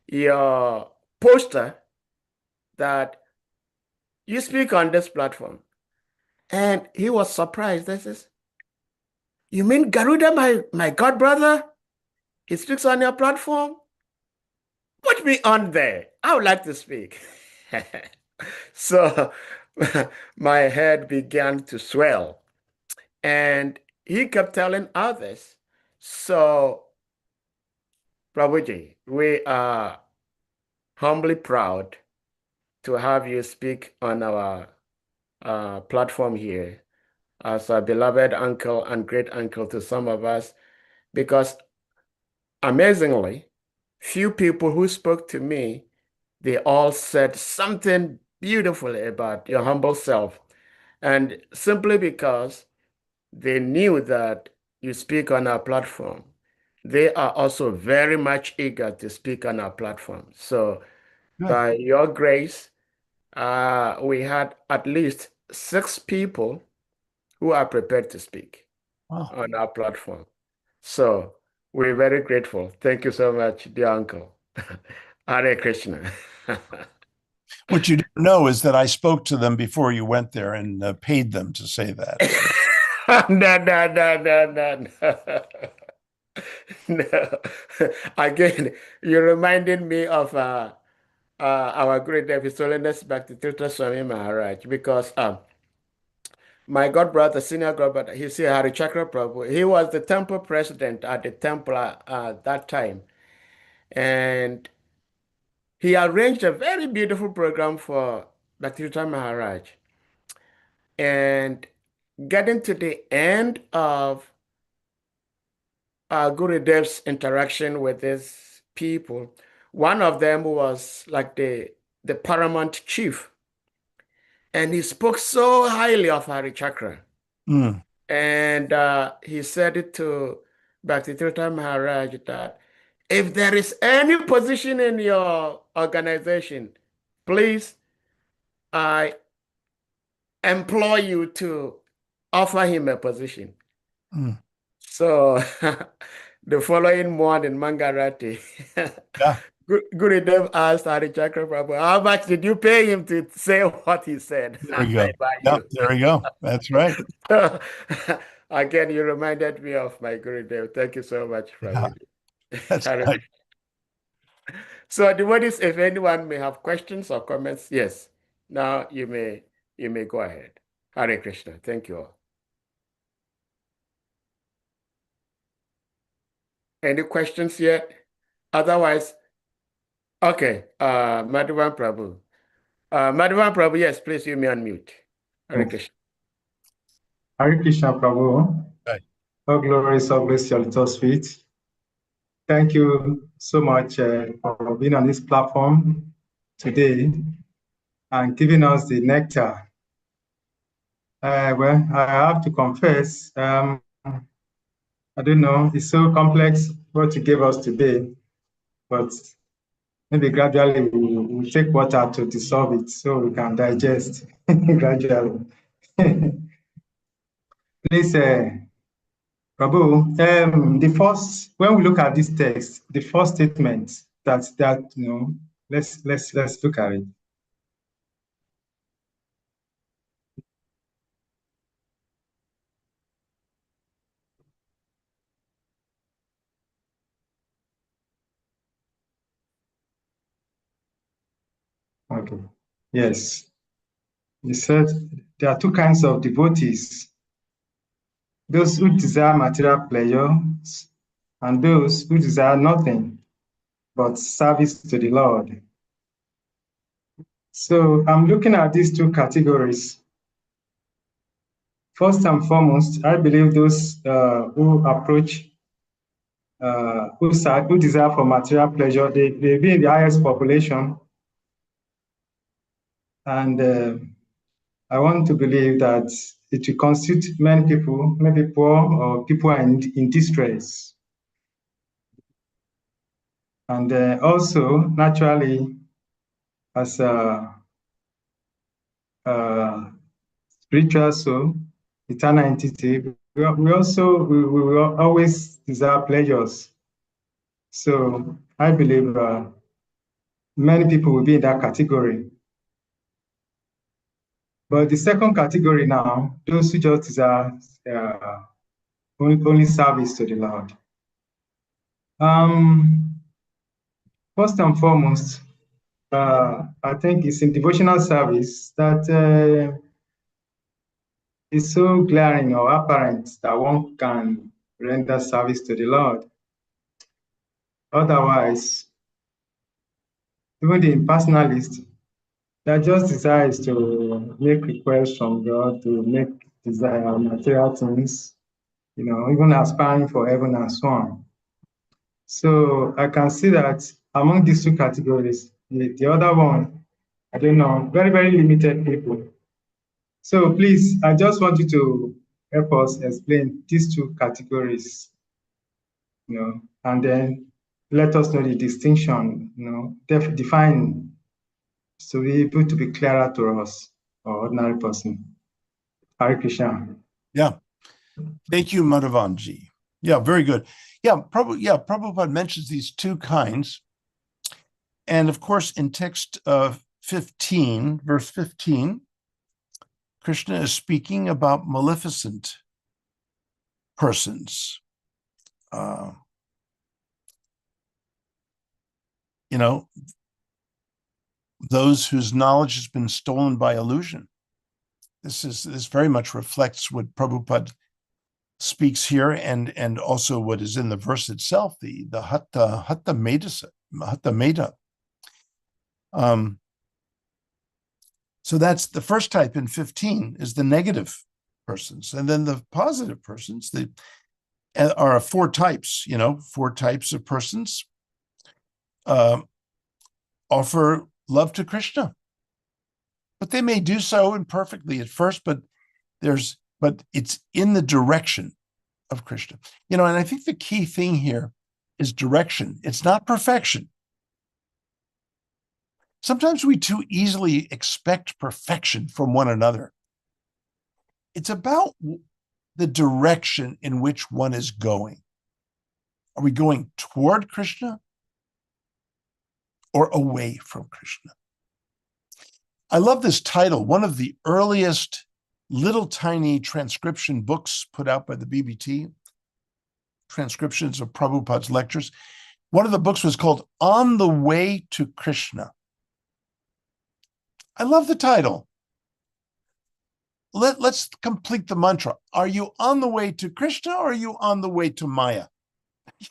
your poster that you speak on this platform. And he was surprised. This is, you mean Garuda, my god brother? He speaks on your platform? Put me on there. I would like to speak. So my head began to swell. And he kept telling others. So, Prabhuji, we are humbly proud to have you speak on our platform here as a beloved uncle and great uncle to some of us, because amazingly, few people who spoke to me, they all said something beautiful about your humble self. And simply because they knew that you speak on our platform, they are also very much eager to speak on our platform. So,
Good.
by your grace, we had at least 6 people who are prepared to speak
Wow.
on our platform. So, we're very grateful. Thank you so much, dear uncle. Hare Krishna.
What you don't know is that I spoke to them before you went there and paid them to say that. So.
No, no, no, no, no, no. No. Again, you reminded me of our great His Holiness Bhakti Tirtha Swami Maharaj, because my god brother, senior god brother, he's here, Hari Chakra Prabhu. He was the temple president at the temple that time. And he arranged a very beautiful program for Bhakti Tirtha Maharaj. And getting to the end of Gurudev's interaction with his people, one of them was like the paramount chief. And he spoke so highly of Hari Chakra.
Mm.
And he said it to Bhaktivedanta Maharaj that if there is any position in your organization, please, I implore you to offer him a position.
Mm.
So the following morning, Mangarati,
Yeah,
Gurudev asked Hari Chakra Prabhu, how much did you pay him to say what he said
there we go.
about
Yeah,
you?
there we go. That's right.
Again, you reminded me of my Gurudev. Thank you so much,
Yeah,
Prabhuji.
that's right.
So, devotees, if anyone may have questions or comments, yes, now you may go ahead. Hare Krishna. Thank you all. Any questions yet? Otherwise, okay. Madhavan Prabhu. Madhavan Prabhu, yes, please you may unmute. Hare
Yes.
Krishna.
Hare Krishna, Prabhu.
Right.
All glories, all grace, your little feet. Thank you so much for being on this platform today and giving us the nectar. Well, I have to confess, I don't know, it's so complex what you gave us today, but maybe gradually we'll take water to dissolve it so we can digest gradually. Please, Prabhu, when we look at this text, the first statement let's look at it. Okay. Yes. He said there are two kinds of devotees: those who desire material pleasures and those who desire nothing but service to the Lord. So I'm looking at these two categories. First and foremost, I believe those who approach, who desire for material pleasure, they be in the highest population. And I want to believe that it will constitute many people, maybe poor or people in distress. And also, naturally, as a spiritual soul, eternal entity, we will always desire pleasures. So I believe many people will be in that category. But the second category now, those who just desire only service to the Lord. First and foremost, I think it's in devotional service that is so glaring or apparent that one can render service to the Lord. Otherwise, even the impersonalist that just desires to make requests from God, to make desire material things, even aspiring for heaven and so on. So I can see that among these two categories, the other one, I don't know, very, very limited people. So please, I just want you to help us explain these two categories, and then let us know the distinction, define, so be able to be clearer to us, or ordinary person. Hare Krishna.
Yeah. Thank you, Madhavanji. Yeah, very good. Prabhupada mentions these two kinds. And of course, in text 15, verse 15, Krishna is speaking about maleficent persons. Those whose knowledge has been stolen by illusion. This very much reflects what Prabhupada speaks here, and also what is in the verse itself, the Hatha Meda. So that's the first type in 15 is the negative persons, and then the positive persons. There are four types. Four types of persons offer love to Krishna, but they may do so imperfectly at first. But it's in the direction of Krishna. And I think the key thing here is direction. It's not perfection. Sometimes we too easily expect perfection from one another. It's about the direction in which one is going. Are we going toward Krishna or away from Krishna? I love this title. One of the earliest little tiny transcription books put out by the BBT, transcriptions of Prabhupada's lectures. One of the books was called On the Way to Krishna. I love the title. Let's complete the mantra. Are you on the way to Krishna or are you on the way to Maya?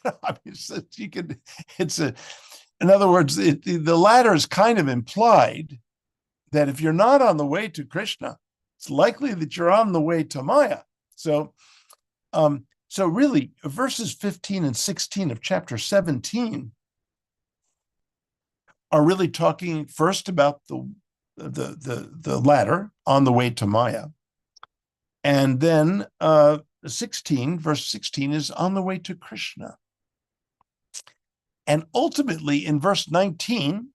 In other words, the latter is kind of implied that if you're not on the way to Krishna, it's likely that you're on the way to Maya. So really, verses 15 and 16 of chapter 17 are really talking first about the latter, on the way to Maya. And then verse 16 is on the way to Krishna. And ultimately, in verse 19,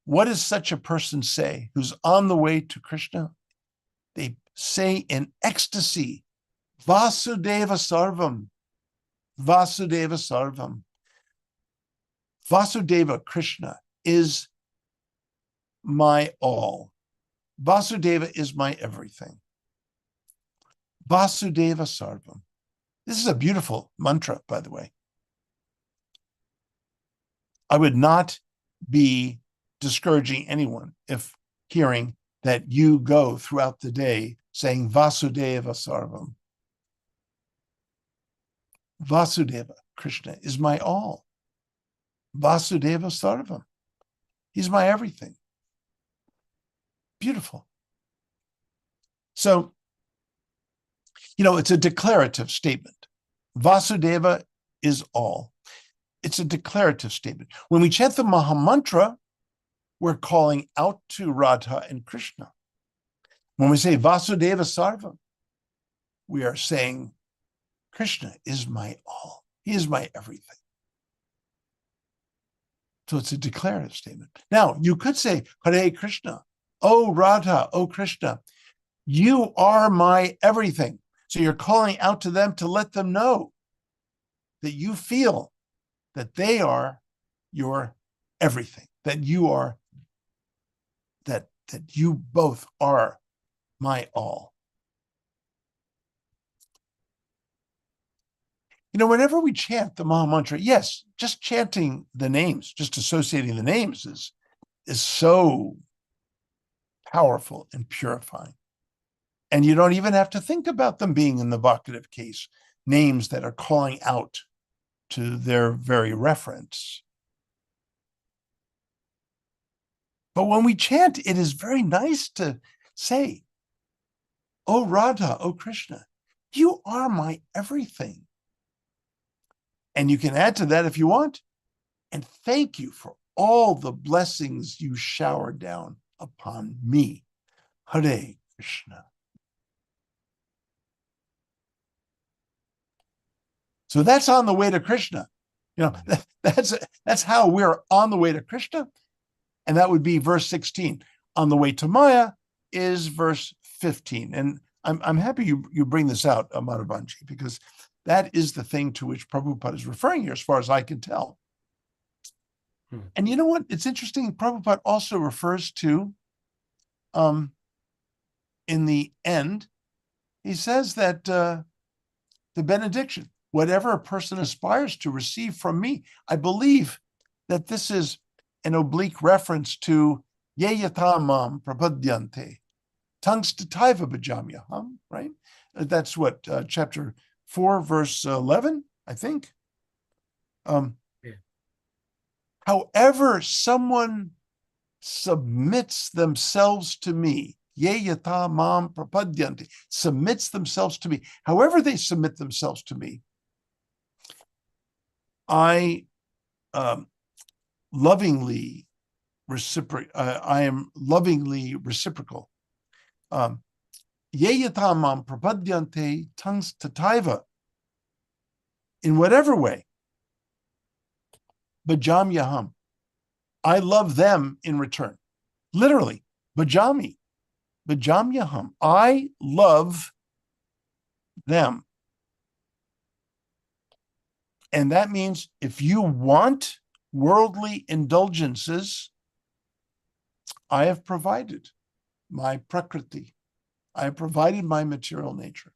what does such a person say who's on the way to Krishna? They say in ecstasy, Vasudeva Sarvam, Vasudeva Sarvam. Vasudeva, Krishna, is my all. Vasudeva is my everything. Vasudeva Sarvam. This is a beautiful mantra, by the way. I would not be discouraging anyone if hearing that you go throughout the day saying Vasudeva Sarvam. Vasudeva, Krishna, is my all. Vasudeva Sarvam. He's my everything. Beautiful. So, it's a declarative statement. Vasudeva is all. It's a declarative statement. When we chant the Mahamantra, we're calling out to Radha and Krishna. When we say Vasudeva Sarvam, we are saying Krishna is my all. He is my everything. So it's a declarative statement. Now, you could say, Hare Krishna, oh Radha, oh Krishna, you are my everything. So you're calling out to them to let them know that you feel that they are your everything, that you are, that you both are my all. Whenever we chant the Mahamantra, yes, just chanting the names, just associating the names is so powerful and purifying. And you don't even have to think about them being in the vocative case, names that are calling out to their very reference. But when we chant, it is very nice to say, oh Radha, oh Krishna, you are my everything. And you can add to that if you want. And thank you for all the blessings you shower down upon me. Hare Krishna. So that's on the way to Krishna. That's how we're on the way to Krishna. And that would be verse 16. On the way to Maya is verse 15. And I'm happy you bring this out, Madhavanji, because that is the thing to which Prabhupada is referring here, as far as I can tell. And you know what? It's interesting. Prabhupada also refers to, in the end, he says that the benediction, whatever a person aspires to receive from me, I believe that this is an oblique reference to Ye yatamam prapadyante, tangstataiva bhajamyaham, right? That's what, chapter 4, verse 11, I think. However someone submits themselves to me, ye yata mam prapadyanti, submits themselves to me, however they submit themselves to me, I lovingly I am lovingly reciprocal. Ye yata mam prapadyante tangs tataiva, in whatever way, bhajamyaham, I love them in return. Literally, bhajamyaham, I love them. And that means if you want worldly indulgences, I have provided my prakriti. I have provided my material nature.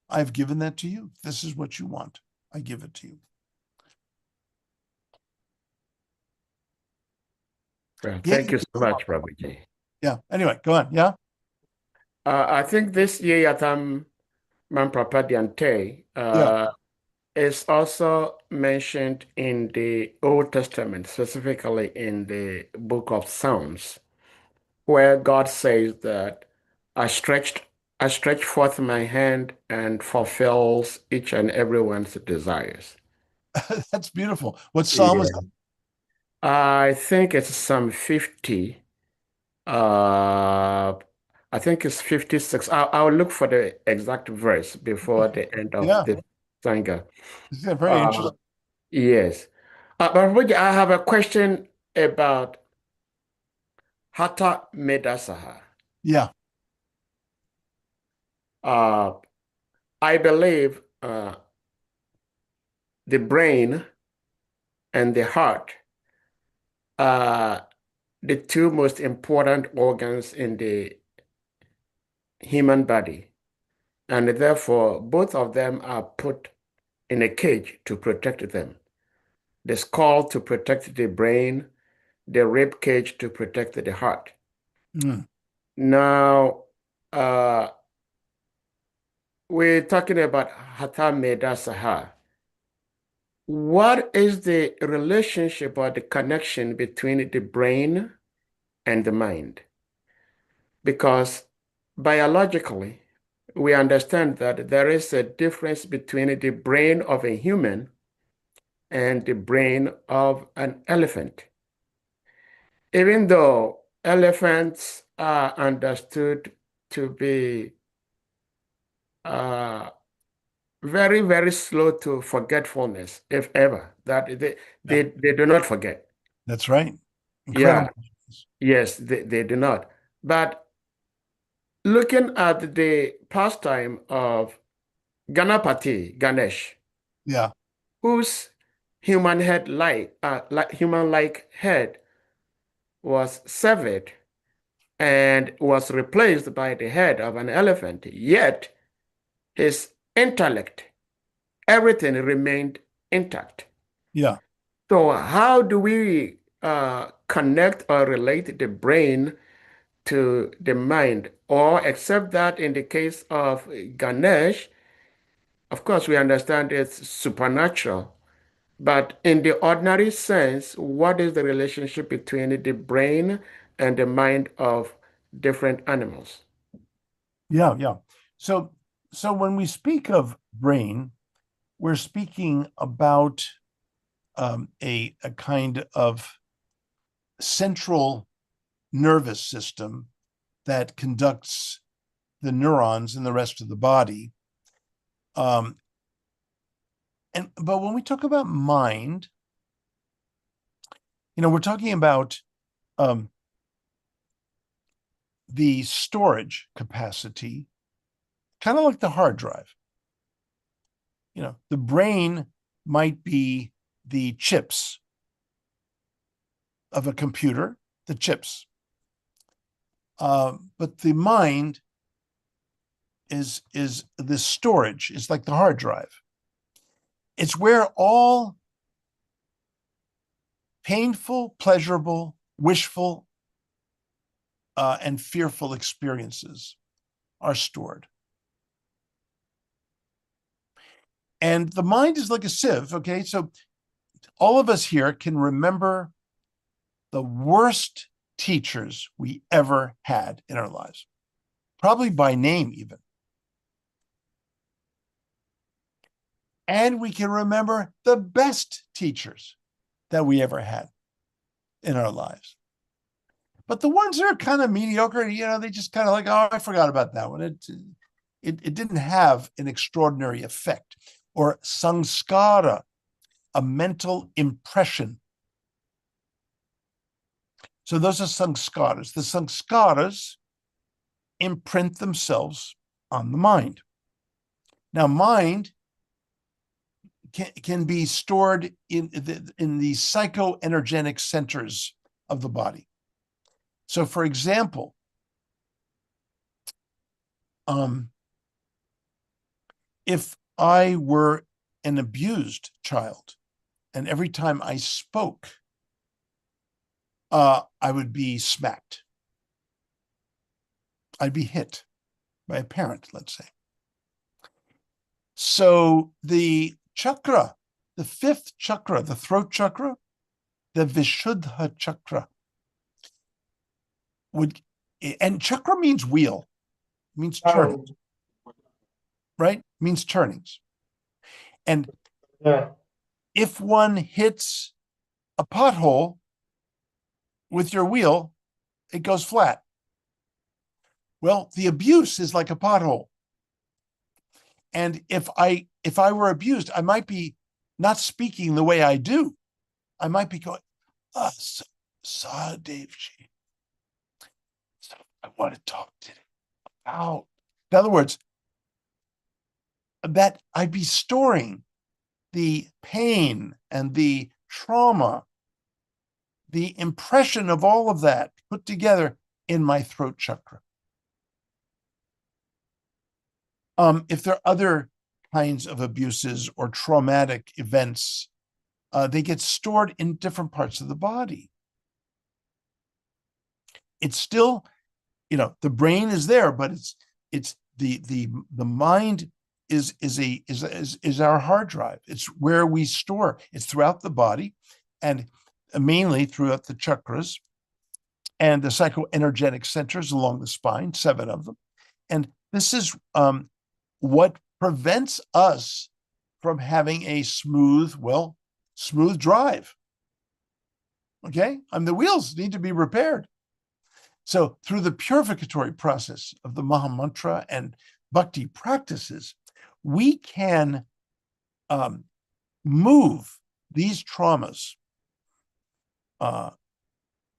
I've given that to you. This is what you want. I give it to you.
Well, thank you so much, Prabhuji.
Yeah. Anyway, go on. Yeah.
I think this Ye Yatam Man Prapadyante is also mentioned in the Old Testament, specifically in the book of Psalms, where God says that I stretch forth my hand and fulfills each and everyone's desires.
That's beautiful. What psalm is that?
I think it's Psalm 50. I think it's 56. I'll look for the exact verse before the end of this sanga.
This is very interesting.
Yes. But Roger, I have a question about Hatha Medasaha.
Yeah.
I believe the brain and the heart are the two most important organs in the human body. And therefore, both of them are put in a cage to protect them. The skull to protect the brain, the rib cage to protect the heart.
Mm.
Now, we're talking about Hatha Meda Saha. What is the relationship or the connection between the brain and the mind? Because biologically, we understand that there is a difference between the brain of a human and the brain of an elephant. Even though elephants are understood to be uh, very, very slow to forgetfulness, if ever, that
Yeah,
they do not forget.
that's right.
Yeah,
Incredible.
yes, they do not. But looking at the pastime of Ganapati, Ganesh,
Yeah,
whose human-like head was severed and was replaced by the head of an elephant, yet his intellect, everything remained intact.
yeah,
So how do we connect or relate the brain to the mind? Or except that in the case of Ganesh, of course, we understand it's supernatural. But in the ordinary sense, what is the relationship between the brain and the mind of different animals?
yeah. So, so when we speak of brain, we're speaking about a kind of central nervous system that conducts the neurons in the rest of the body. Um, but when we talk about mind, we're talking about um, the storage capacity, kind of like the hard drive. The brain might be the chips of a computer, the chips. But the mind is the storage, is like the hard drive. It's where all painful, pleasurable, wishful, and fearful experiences are stored. And the mind is like a sieve, okay? So all of us here can remember the worst teachers we ever had in our lives, probably by name even. And we can remember the best teachers that we ever had in our lives. But the ones that are kind of mediocre, they just kind of like, oh, I forgot about that one. It didn't have an extraordinary effect. Or samskara, a mental impression. So those are samskaras. The samskaras imprint themselves on the mind. Now, mind can be stored in the psychoenergetic centers of the body. So, for example, if I were an abused child, and every time I spoke, I would be smacked. I'd be hit by a parent, let's say. So the chakra, the fifth chakra, the throat chakra, the Vishuddha chakra, and chakra means wheel, means turning, right? Means turnings. And if one hits a pothole with your wheel, it goes flat. Well, the abuse is like a pothole. And if I were abused, I might be not speaking the way I do. I might be going, Sadevji, I want to talk to you about. In other words, that I'd be storing the pain and the trauma, the impression of all of that put together in my throat chakra. If there are other kinds of abuses or traumatic events, they get stored in different parts of the body. it's still, the brain is there, but it's the mind is our hard drive. It's where we store. It's throughout the body, and mainly throughout the chakras and the psychoenergetic centers along the spine, 7 of them. And this is what prevents us from having a smooth drive. Okay? The wheels need to be repaired. So through the purificatory process of the Maha Mantra and Bhakti practices, we can move these traumas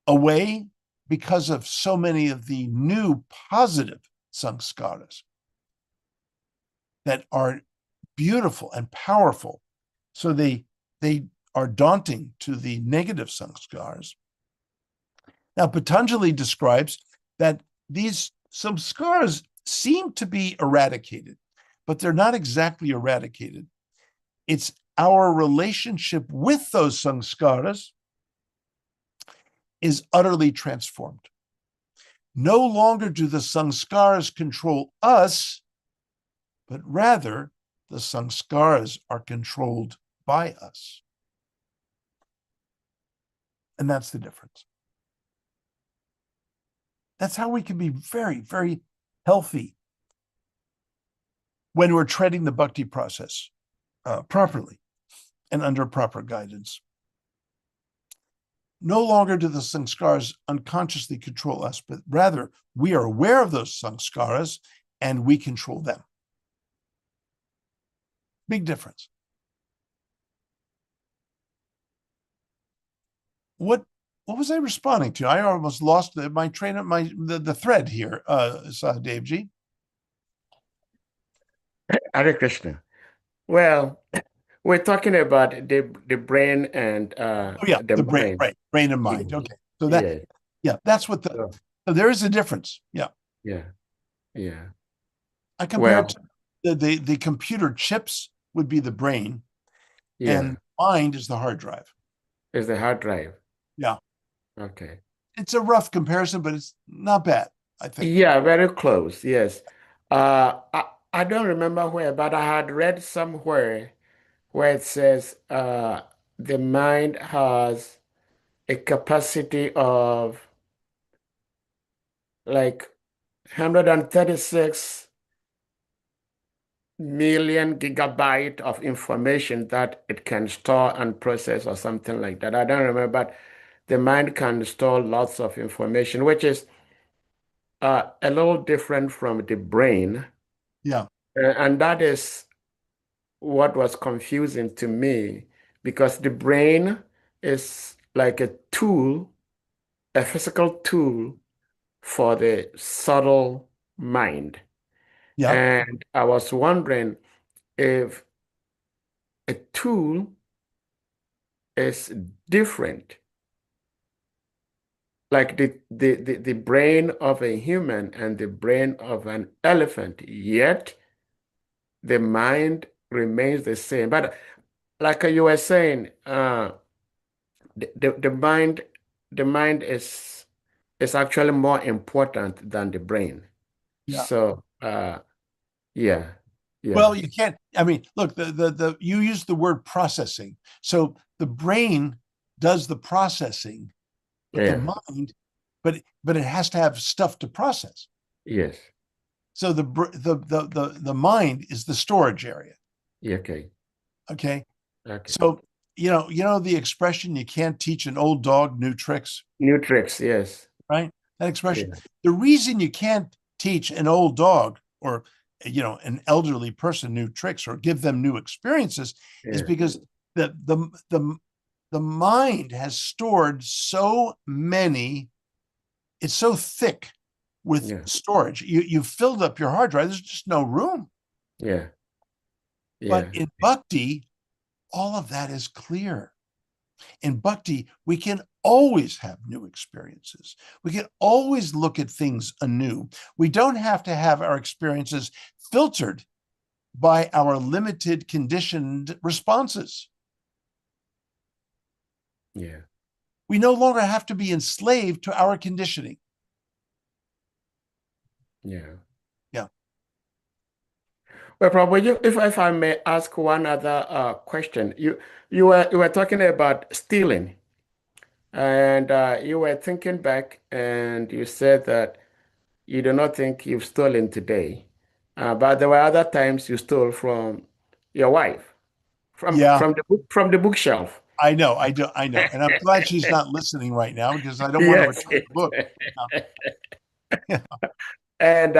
away because of so many of the new positive sanskaras that are beautiful and powerful. So they are daunting to the negative sanskaras. Now, Patanjali describes that these samskaras seem to be eradicated, but they're not exactly eradicated. It's our relationship with those samskaras is utterly transformed. No longer do the samskaras control us, but rather the samskaras are controlled by us. And that's the difference. That's how we can be very, very healthy when we're treading the bhakti process properly and under proper guidance. No longer do the samskaras unconsciously control us, but rather we are aware of those samskaras and we control them. Big difference. What was I responding to? I almost lost my train of the thread here, Sahadevji.
Hare Krishna. Well, we're talking about the brain and the
brain,
mind.
right? Brain and mind. Okay, so that's what
So
there is a difference. Yeah. I compared the computer chips would be the brain, and mind is the hard drive.
Is the hard drive.
Yeah.
Okay.
It's a rough comparison, but it's not bad, I think.
Yeah, very close. Yes. I don't remember where, but I had read somewhere where it says the mind has a capacity of like 136 million gigabyte of information that it can store and process or something like that. I don't remember, but the mind can store lots of information, which is a little different from the brain.
Yeah.
And that is what was confusing to me because the brain is like a tool, a physical tool for the subtle mind.
Yeah.
And I was wondering if a tool is different, like the brain of a human and the brain of an elephant, yet the mind remains the same. But like you were saying, the mind is actually more important than the brain.
Yeah.
So yeah.
Well, you can't. I mean, look, you use the word processing. So the brain does the processing, but the mind, but it has to have stuff to process.
Yes.
So the mind is the storage area.
Yeah, okay.
Okay. So you know the expression, you can't teach an old dog new tricks.
New tricks, yes.
Right? That expression. The reason you can't teach an old dog or an elderly person new tricks or give them new experiences is because the mind has stored so many, it's so thick with storage. You've filled up your hard drive. There's just no room.
Yeah.
But in bhakti, all of that is clear. In bhakti, we can always have new experiences. We can always look at things anew. We don't have to have our experiences filtered by our limited, conditioned responses.
Yeah.
We no longer have to be enslaved to our conditioning.
Yeah.
Yeah.
Well, probably if I may ask one other question, you were talking about stealing, and you were thinking back, and you said that you do not think you've stolen today, but there were other times you stole from your wife, from
Yeah,
from the bookshelf.
I know. I know. And I'm glad she's not listening right now because I don't want to
Yes.
return the book. Yeah.
And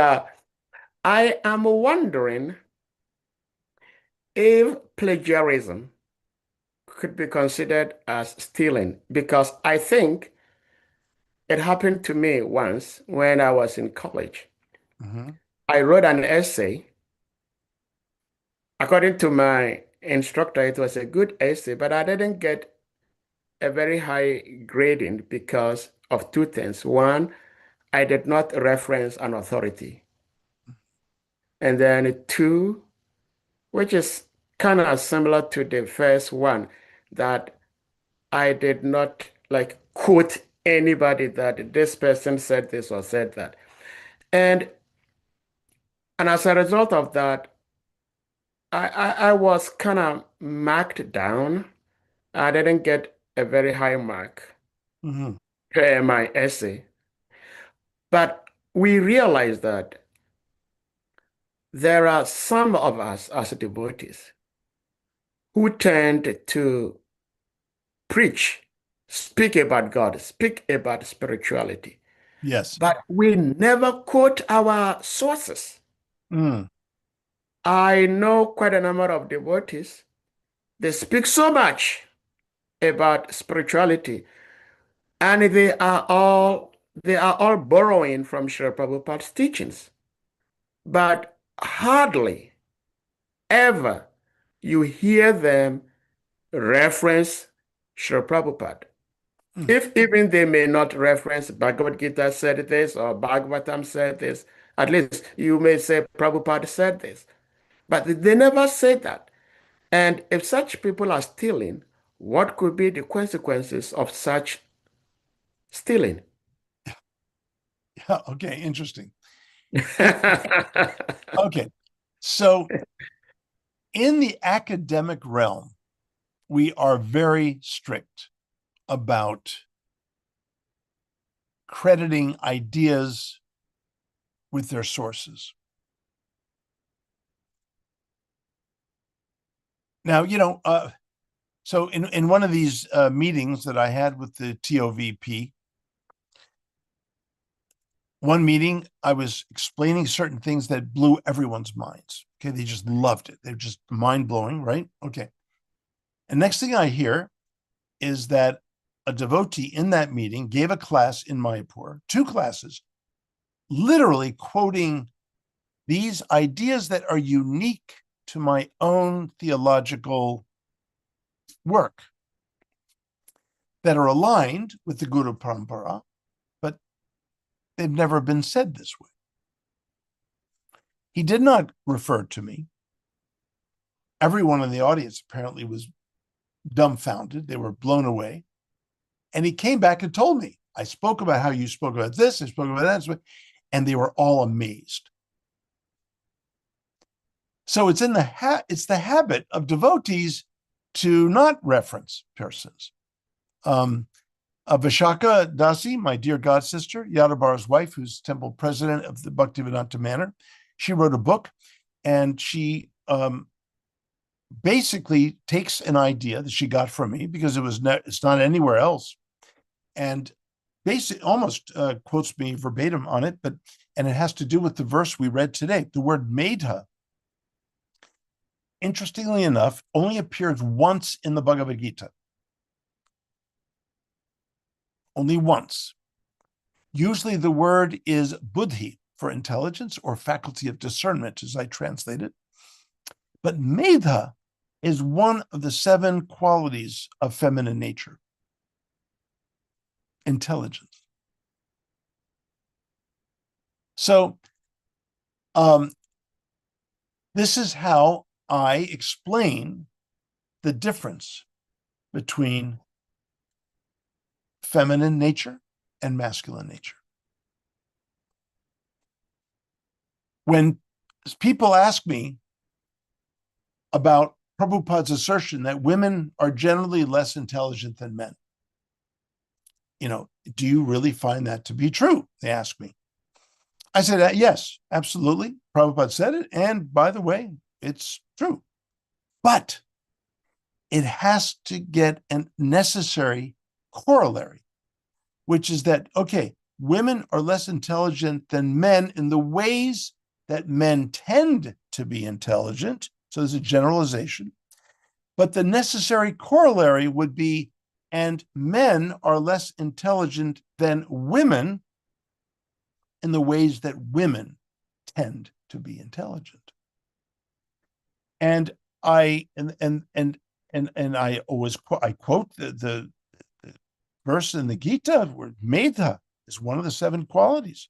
I am wondering if plagiarism could be considered as stealing, because I think it happened to me once when I was in college.
Mhm.
I wrote an essay. According to my instructor, it was a good essay, but I didn't get a very high grading because of two things. One, I did not reference an authority. And then two, which is kind of similar to the first one, that I did not like quote anybody that this person said this or said that. And and as a result of that, I was kind of marked down. I didn't get a very high mark
Mhm.
in my essay. But we realized that there are some of us as devotees who tend to preach, speak about God, speak about spirituality,
Yes.
but we never quote our sources.
Mm.
I know quite a number of devotees. They speak so much about spirituality, and they are all borrowing from Srila Prabhupada's teachings. But hardly ever you hear them reference Srila Prabhupada.
Mm.
If even they may not reference Bhagavad Gita said this or Bhagavatam said this, at least you may say Prabhupada said this. But they never say that. And if such people are stealing, what could be the consequences of such stealing?
Yeah. Okay. Interesting. Okay. So in the academic realm, we are very strict about crediting ideas with their sources. Now, so in one of these meetings that I had with the TOVP, one meeting, I was explaining certain things that blew everyone's minds. Okay, they just loved it. They're just mind blowing, right? Okay. And next thing I hear is that a devotee in that meeting gave a class in Mayapur, two classes, literally quoting these ideas that are unique to my own theological work, that are aligned with the Guru Parampara, but they've never been said this way. He did not refer to me. Everyone in the audience apparently was dumbfounded. They were blown away. And he came back and told me, I spoke about how you spoke about this, I spoke about that, and they were all amazed. So it's the habit of devotees to not reference persons. Vishaka Dasi, my dear god sister, Yadabar's wife, who's temple president of the Bhaktivedanta Manor, she wrote a book, and she basically takes an idea that she got from me because it's not anywhere else, and basically almost quotes me verbatim on it, and it has to do with the verse we read today. The word medha, interestingly enough, only appears once in the Bhagavad Gita. Only once. Usually the word is buddhi for intelligence or faculty of discernment, as I translate it. But medha is one of the 7 qualities of feminine nature. Intelligence. So this is how I explain the difference between feminine nature and masculine nature. when people ask me about Prabhupada's assertion that women are generally less intelligent than men, do you really find that to be true? They ask me. I said, yes, absolutely. Prabhupada said it. And by the way, it's true. But it has to get a necessary corollary, which is that, okay, women are less intelligent than men in the ways that men tend to be intelligent. So there's a generalization. But the necessary corollary would be, and men are less intelligent than women in the ways that women tend to be intelligent. And I quote the verse in the Gita where Medha is one of the 7 qualities,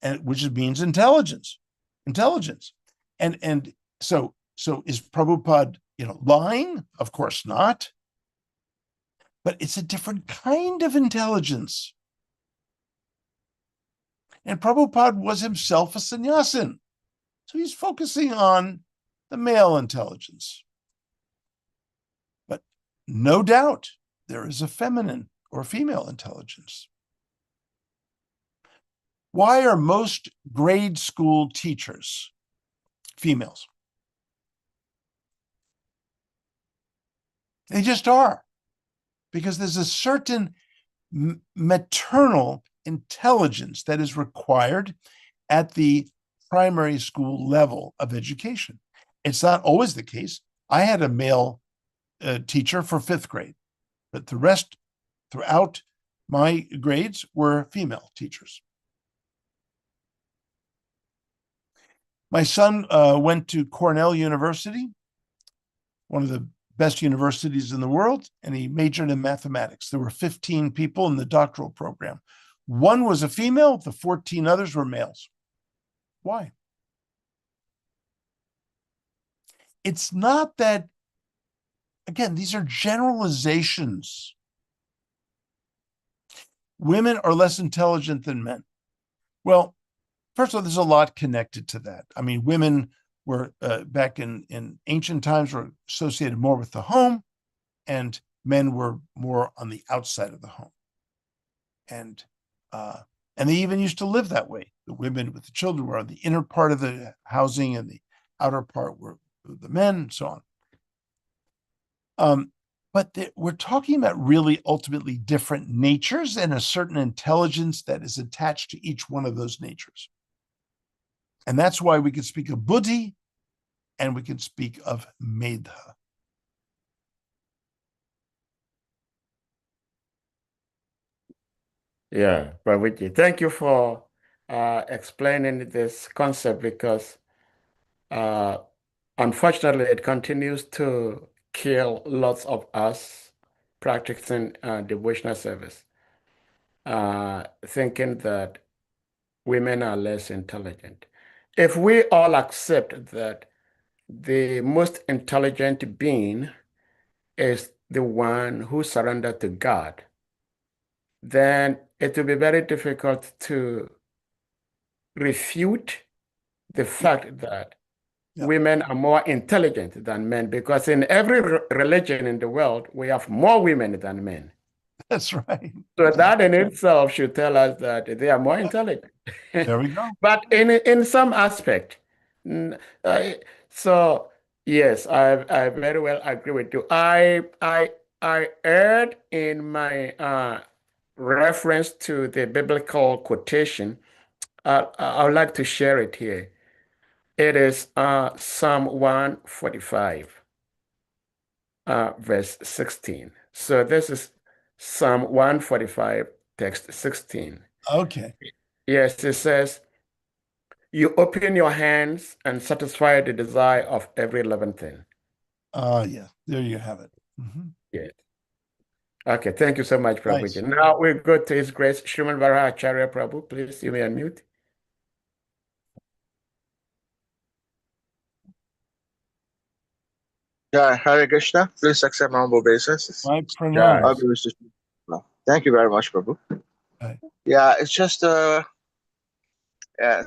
and which means intelligence. And so is Prabhupada lying? Of course not. But it's a different kind of intelligence. And Prabhupada was himself a sannyasin. So he's focusing on the male intelligence. But no doubt there is a feminine or female intelligence. Why are most grade school teachers females? They just are. Because there's a certain maternal intelligence that is required at the primary school level of education. It's not always the case. I had a male teacher for 5th grade, but the rest throughout my grades were female teachers. My son went to Cornell University, one of the best universities in the world, and he majored in mathematics. There were 15 people in the doctoral program. 1 was a female, the 14 others were males. Why? It's not that, again, these are generalizations. Women are less intelligent than men. Well, first of all, there's a lot connected to that. I mean, women were back in ancient times were associated more with the home, and men were more on the outside of the home. And they even used to live that way. The women with the children were on the inner part of the housing, and the outer part were the men, and so on. But we're talking about really ultimately different natures and a certain intelligence that is attached to each one of those natures. And that's why we can speak of buddhi and we can speak of medha.
Yeah, Prabhuji, thank you for explaining this concept, because unfortunately it continues to kill lots of us practicing devotional service, thinking that women are less intelligent. If we all accept that the most intelligent being is the one who surrendered to God, then it will be very difficult to refute the fact that women are more intelligent than men, because in every religion in the world, we have more women than men.
That's right.
So that in itself should tell us that they are more intelligent.
There we go.
But in some aspect, so yes, I very well agree with you. I erred in my reference to the biblical quotation. I would like to share it here. It is Psalm 145, verse 16. So this is Psalm 145, text 16.
Okay.
Yes, it says, "You open your hands and satisfy the desire of every living thing."
Yeah, there you have it. Mm-hmm.
Yes. Okay, thank you so much, Prabhuji.
Nice.
Now we go to His Grace Shriman Acharya Prabhu. Please, you may unmute.
Yeah, Hare Krishna. Please accept my humble obeisances.
My pranams.
Thank you very much, Prabhu.
Right.
Yeah, it's just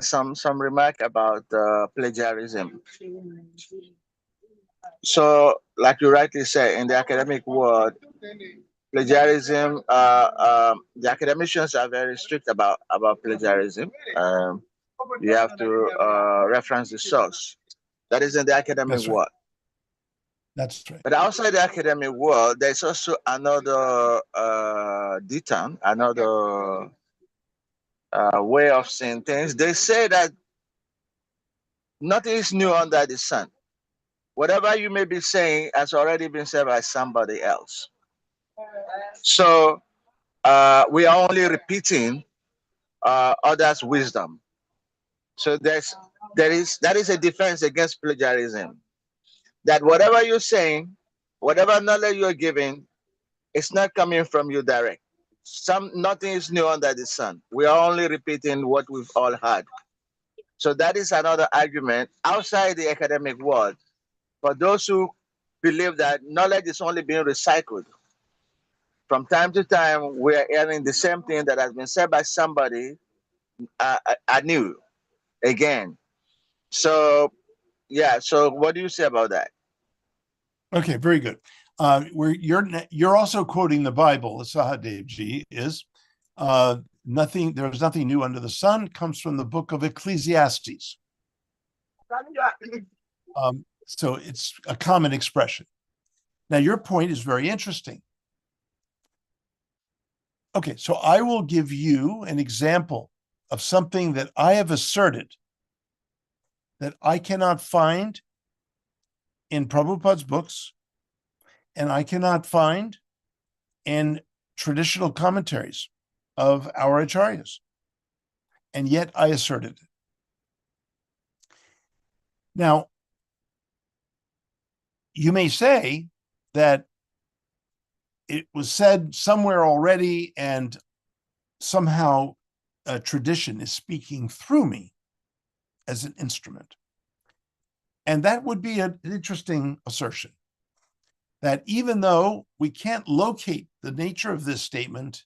some remark about plagiarism. So, like you rightly say, in the academic world, plagiarism. The academicians are very strict about plagiarism. You have to reference the source. That is in the academic
That's right.
world.
That's right.
But outside the academic world, there's also another deterrent, another way of seeing things. They say that nothing is new under the sun. Whatever you may be saying has already been said by somebody else. So we are only repeating others' wisdom. So that is a defense against plagiarism. That whatever you're saying, whatever knowledge you're giving, it's not coming from you direct. Nothing is new under the sun. We are only repeating what we've all heard. So that is another argument outside the academic world for those who believe that knowledge is only being recycled. From time to time, we are hearing the same thing that has been said by somebody anew again. So, yeah. So, what do you say about that?
Okay, very good. You're also quoting the Bible. The Sahadevji is nothing. There's nothing new under the sun. Comes from the book of Ecclesiastes. So it's a common expression. Now, your point is very interesting. Okay, so I will give you an example of something that I have asserted that I cannot find in Prabhupada's books, and I cannot find in traditional commentaries of our acharyas. And yet I asserted it. Now, you may say that it was said somewhere already, and somehow a tradition is speaking through me as an instrument. And that would be an interesting assertion, that even though we can't locate the nature of this statement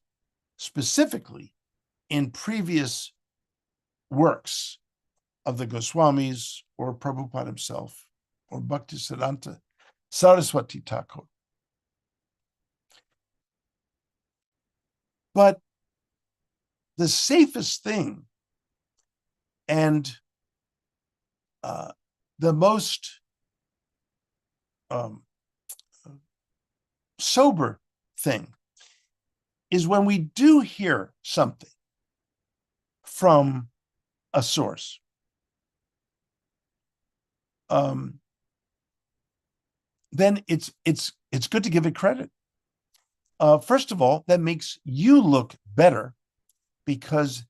specifically in previous works of the Goswamis or Prabhupada himself or Bhaktisiddhanta Saraswati Thakur, but the safest thing and the most sober thing is when we do hear something from a source. Then it's good to give it credit. First of all, that makes you look better because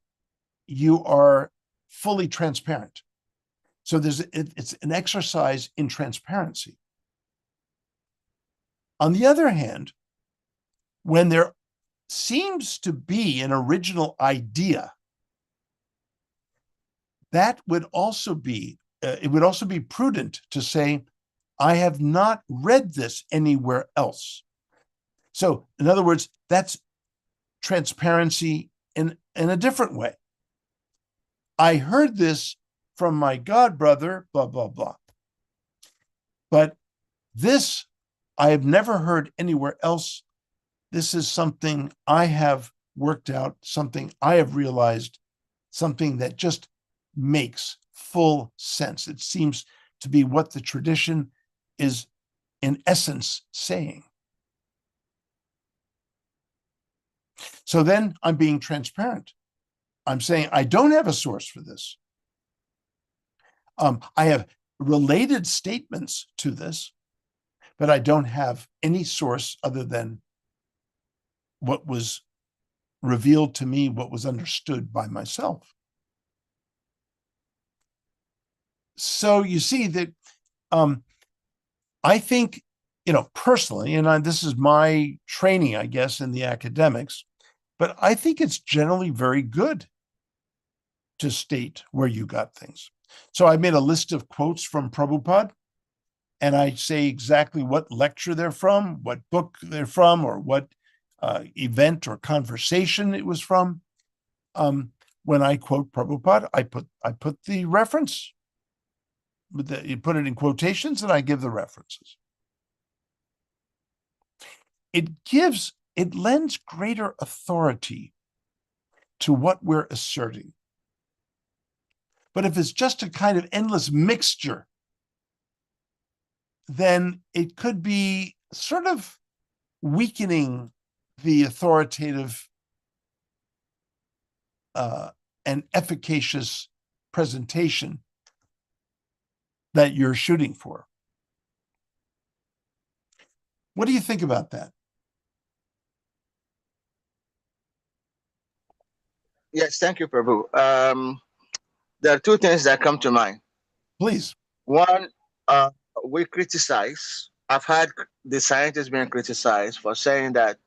you are fully transparent. So it's an exercise in transparency. On the other hand, when there seems to be an original idea, that would also be, it would also be prudent to say, I have not read this anywhere else. So in other words, that's transparency in a different way. I heard this from my god brother, blah, blah, blah. But this I have never heard anywhere else. This is something I have worked out, something I have realized, something that just makes full sense. It seems to be what the tradition is in essence saying. So then I'm being transparent. I'm saying I don't have a source for this. I have related statements to this, but I don't have any source other than what was revealed to me, what was understood by myself. So you see that I think, personally, and this is my training, I guess, in the academics, but I think it's generally very good to state where you got things. So I made a list of quotes from Prabhupada, and I say exactly what lecture they're from, what book they're from, or what event or conversation it was from. when I quote Prabhupada, I put the reference. You put it in quotations, and I give the references. It lends greater authority to what we're asserting. But if it's just a kind of endless mixture, then it could be sort of weakening the authoritative and efficacious presentation that you're shooting for. What do you think about that?
Yes, thank you, Prabhu. There are two things that come to mind.
Please.
One, we criticize. I've had the scientists being criticized for saying that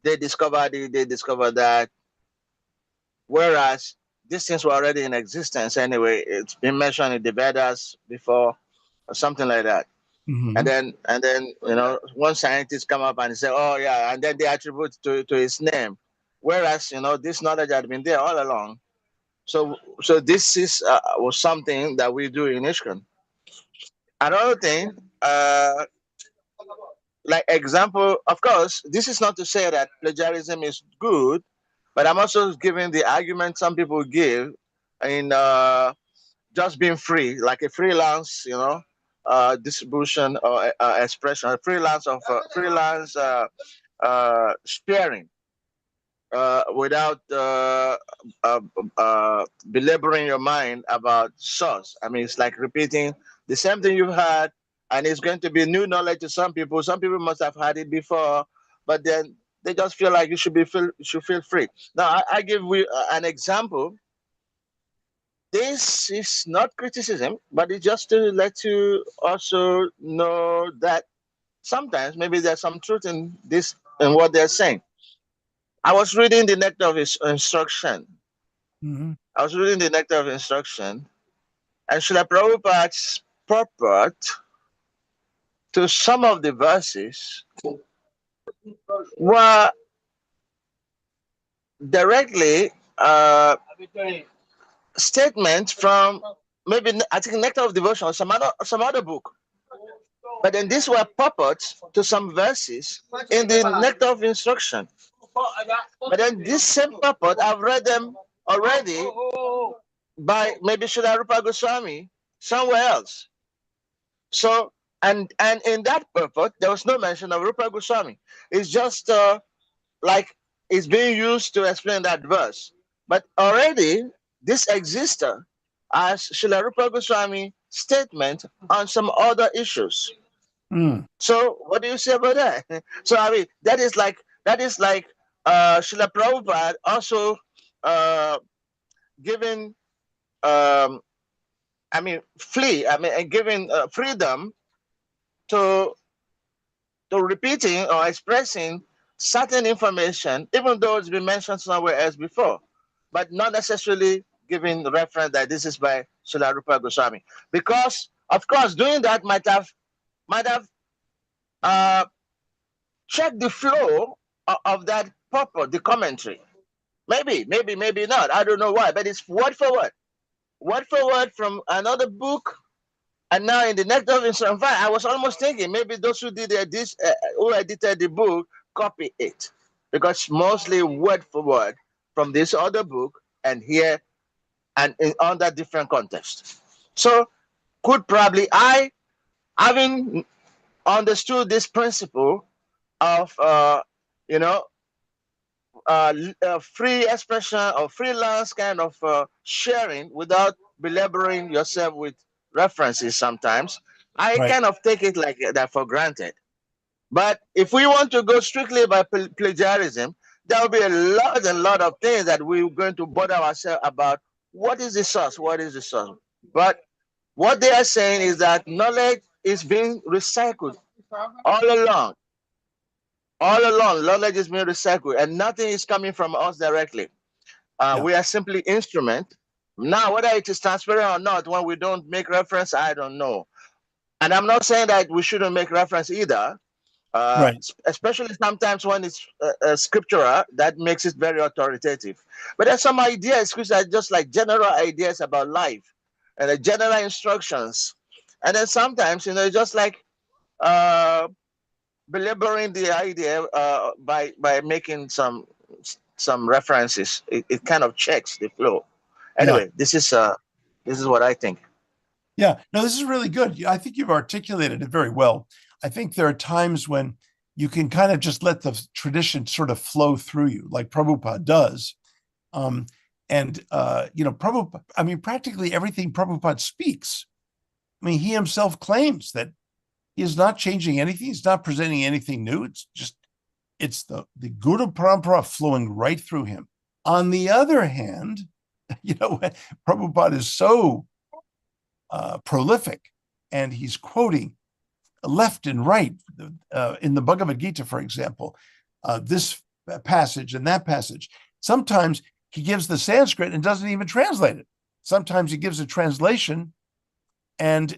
they discovered it, they discovered that, whereas these things were already in existence anyway. It's been mentioned in the Vedas before, or something like that.
Mm-hmm.
And then one scientist come up and say, oh yeah, and then they attribute to his name, whereas this knowledge had been there all along. So this is was something that we do in ISKCON. Another thing, like example, of course, this is not to say that plagiarism is good, but I'm also giving the argument some people give in just being free, like a freelance, distribution or expression, a freelance of freelance sharing without belaboring your mind about source. I mean, it's like repeating the same thing you've had, and it's going to be new knowledge to some people. Some people must have had it before, but then they just feel like you should feel free. Now, I give you an example. This is not criticism, but it's just to let you also know that sometimes maybe there's some truth in this in what they're saying. I was reading the Nectar of Instruction.
Mm-hmm.
I was reading the Nectar of Instruction, and Srila Prabhupada's purport to some of the verses were directly statements from maybe I think Nectar of Devotion or some other book. But then these were purports to some verses in the Nectar of Instruction. But then this same purport, I've read them already by maybe Srila Rupa Goswami somewhere else. So, and in that purport, there was no mention of Rupa Goswami. It's just like it's being used to explain that verse. But already, this existed as Srila Rupa Goswami statement on some other issues.
Mm.
So, what do you say about that? So, I mean, that is like Srila Prabhupada also giving giving freedom to repeating or expressing certain information, even though it's been mentioned somewhere else before, but not necessarily giving the reference that this is by Srila Rupa Goswami. Because, of course, doing that might have checked the flow of that purport, the commentary. Maybe not. I don't know why, but it's word for word from another book. And now in the Nectar of Instruction, I was almost thinking maybe those who did this, who edited the book, copy it, because mostly word for word from this other book and here and in under different context. So could probably having understood this principle of free expression or freelance kind of sharing without belaboring yourself with references sometimes, I
Right.
kind of take it like that for granted. But if we want to go strictly by plagiarism, there will be a lot of things that we're going to bother ourselves about. What is the source? What is the source? But what they are saying is that knowledge is being recycled all along. All along, knowledge is being recycled, and nothing is coming from us directly. We are simply instrument. Now, whether it is transparent or not, when we don't make reference, I don't know. And I'm not saying that we shouldn't make reference either.
Right.
Especially sometimes when it's scriptural, that makes it very authoritative. But there's some ideas which are just like general ideas about life and the general instructions. And then sometimes, just like belaboring the idea by making some references. It kind of checks the flow.
Yeah.
Anyway, this is what I think.
Yeah. No, this is really good. I think you've articulated it very well. I think there are times when you can kind of just let the tradition sort of flow through you, like Prabhupada does. Prabhupada, I mean, practically everything Prabhupada speaks. I mean, he himself claims that he is not changing anything. He's not presenting anything new. It's the Guru Parampara flowing right through him. On the other hand, Prabhupada is so prolific, and he's quoting left and right. In the Bhagavad Gita, for example, this passage and that passage. Sometimes he gives the Sanskrit and doesn't even translate it. Sometimes he gives a translation and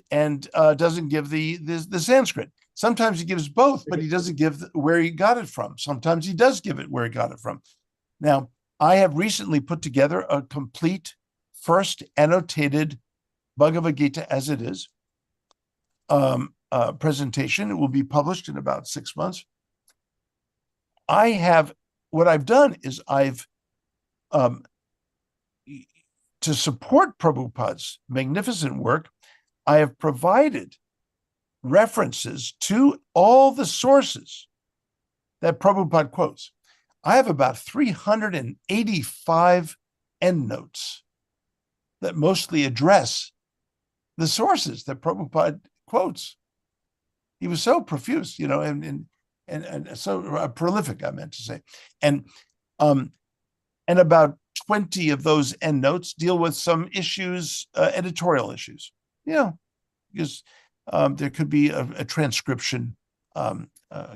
doesn't give the Sanskrit. Sometimes he gives both, but he doesn't give where he got it from. Sometimes he does give it where he got it from. Now, I have recently put together a complete first annotated Bhagavad Gita as it is presentation. It will be published in about 6 months. What I've done is I've to support Prabhupada's magnificent work, I have provided references to all the sources that Prabhupada quotes. I have about 385 endnotes that mostly address the sources that Prabhupada quotes. He was so profuse, and so prolific, I meant to say. And about 20 of those endnotes deal with some issues, editorial issues, because there could be a transcription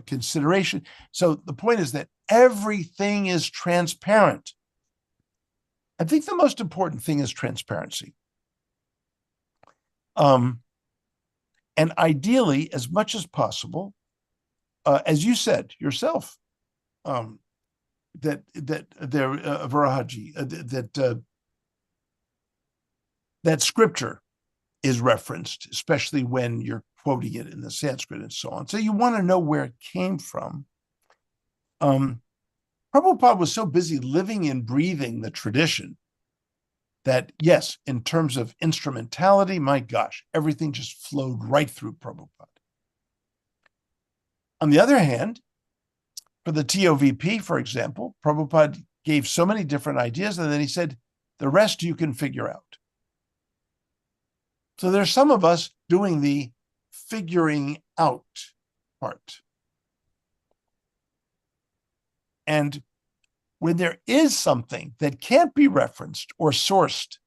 consideration. So the point is that everything is transparent. I think the most important thing is transparency. And ideally, as much as possible, as you said yourself, that Varahaji, that scripture is referenced, especially when you're quoting it in the Sanskrit and so on. So you want to know where it came from. Prabhupada was so busy living and breathing the tradition that, yes, in terms of instrumentality, my gosh, everything just flowed right through Prabhupada. On the other hand, for the TOVP, for example, Prabhupada gave so many different ideas, and then he said, the rest you can figure out. So there's some of us doing the figuring out part. And when there is something that can't be referenced or sourced,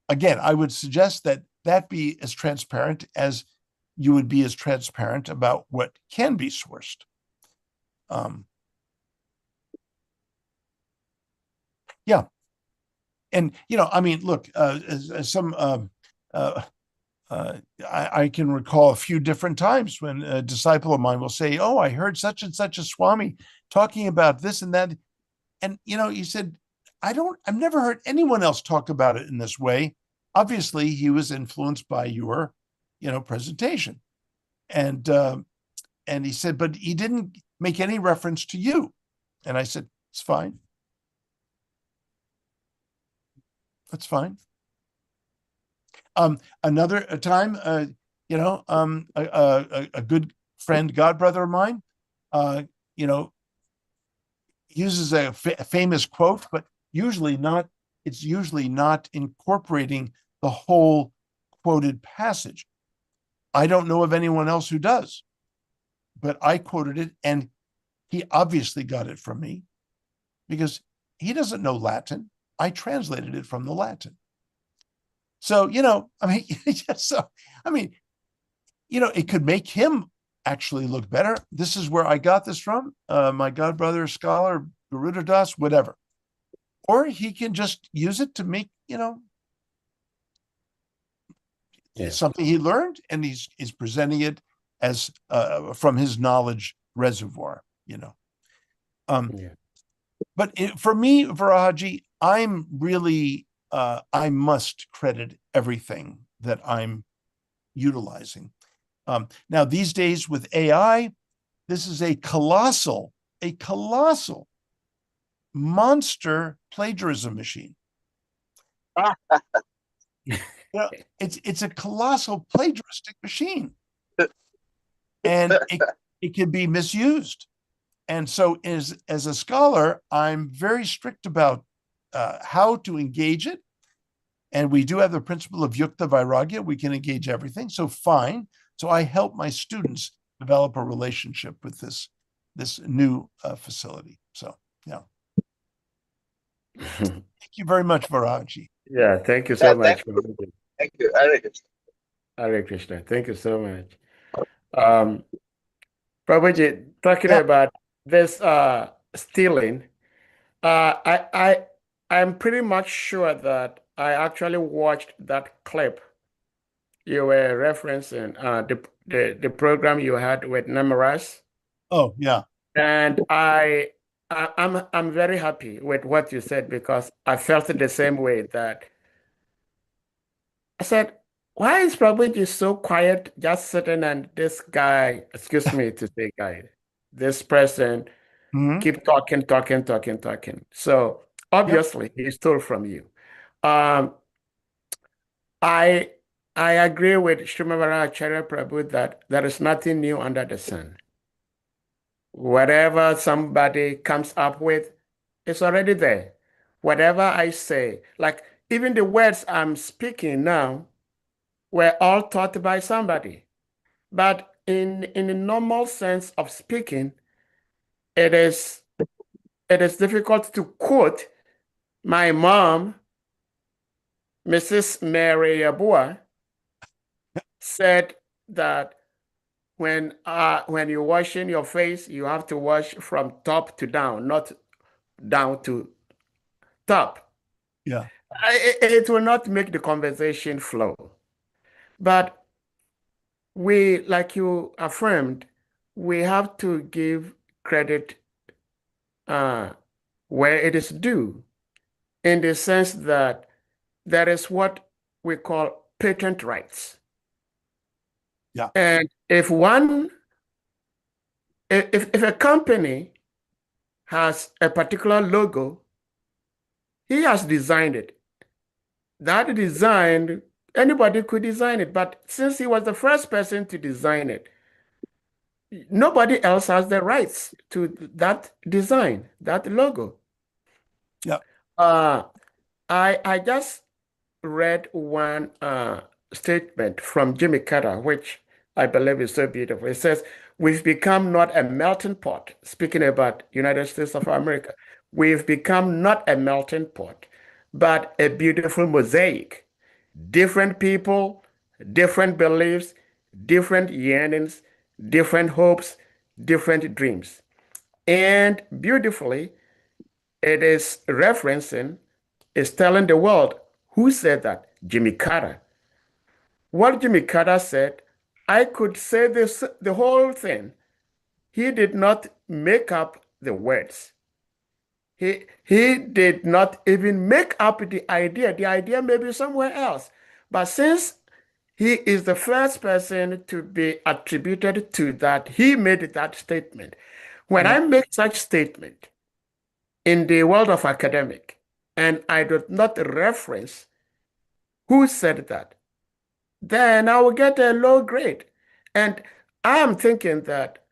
again, I would suggest that be as transparent as you would be as transparent about what can be sourced. Yeah. And, I mean, look, I can recall a few different times when a disciple of mine will say, oh, I heard such and such a Swami talking about this and that. And, he said, I've never heard anyone else talk about it in this way. Obviously, he was influenced by your, presentation. And he said, but he didn't make any reference to you. And I said, it's fine. That's fine. Another time, a good friend, godbrother of mine, uses a famous quote, but it's usually not incorporating the whole quoted passage. I don't know of anyone else who does, but I quoted it, and he obviously got it from me because he doesn't know Latin. I translated it from the Latin. So, it could make him actually look better. This is where I got this from. My godbrother, scholar, Garuda Das, whatever. Or he can just use it to make, something he learned, and he's presenting it as from his knowledge reservoir,
Yeah.
But for me, Varahaji, I'm really I must credit everything that I'm utilizing. Now, these days with AI, this is a colossal monster plagiarism machine. It's a colossal plagiaristic machine, and it can be misused. And so, as a scholar, I'm very strict about how to engage it. And we do have the principle of yukta vairagya. We can engage everything. So fine. So I help my students develop a relationship with this new facility. So yeah. Thank you very much, Varahaji.
Yeah, thank you so much.
Thank you. Hare Krishna.
Hare Krishna. Thank you so much. Prabhuji, talking
Yeah.
about this stealing, I'm pretty much sure that I actually watched that clip you were referencing, the program you had with Namaras,
Oh yeah.
and I'm very happy with what you said because I felt it the same way that I said, why is Prabhuji so quiet, just sitting and this guy, excuse me to say guy, this person
Mhm.
keep talking, talking, talking, talking. So obviously he stole from you. Um, I I agree with Srimavara Acharya Prabhu that there is nothing new under the sun. Whatever somebody comes up with, it's already there. Whatever I say, like even the words I'm speaking now were all taught by somebody. But in the normal sense of speaking, it is difficult to quote my mom, Mrs. Mary Abua, said that when you're washing your face, you have to wash from top to down, not down to top.
Yeah.
It will not make the conversation flow. But we, like you affirmed, we have to give credit where it is due, in the sense that there is what we call patent rights.
Yeah.
And if a company has a particular logo, he has designed it. That design, anybody could design it, but since he was the first person to design it, nobody else has the rights to that design, that logo.
Yeah.
I just read one statement from Jimmy Carter, which I believe is so beautiful. It says, "We've become not a melting pot," speaking about United States of America. "We've become not a melting pot, but a beautiful mosaic. Different people, different beliefs, different yearnings, different hopes, different dreams." And beautifully, it is referencing, is telling the world who said that? Jimmy Carter. What Jimmy Carter said, I could say this, the whole thing. He did not make up the words. He did not even make up the idea. The idea may be somewhere else. But since he is the first person to be attributed to that, he made that statement. When I make such statement in the world of academic, and I do not reference who said that, then I will get a low grade. And I am thinking that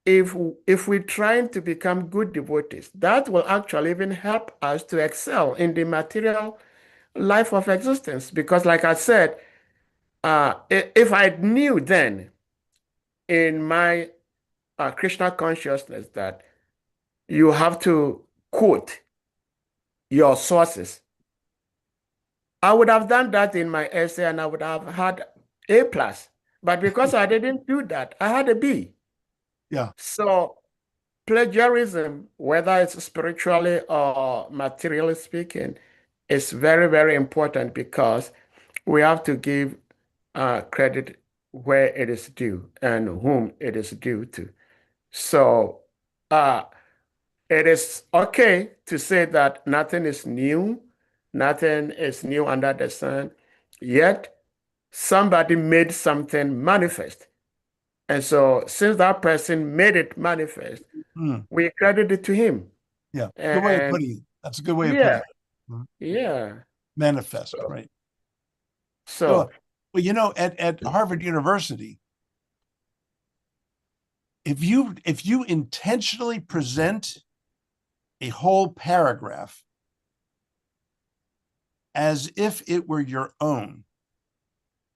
if we're trying to become good devotees, that will actually even help us to excel in the material life of existence. Because like I said, if I knew then in my Krishna consciousness that you have to quote your sources, I would have done that in my essay and I would have had A plus. But because I didn't do that, I had a B.
Yeah.
So plagiarism, whether it's spiritually or materially speaking, is very, very important because we have to give credit where it is due and whom it is due to. So it is okay to say that nothing is new under the sun, yet somebody made something manifest. And so since that person made it manifest, we credit it to him.
Yeah, good way of
And
putting it. That's a good way of
yeah,
putting it.
yeah.
Manifest,
So,
right?
so
Well, you know, at Harvard University, if you intentionally present a whole paragraph as if it were your own,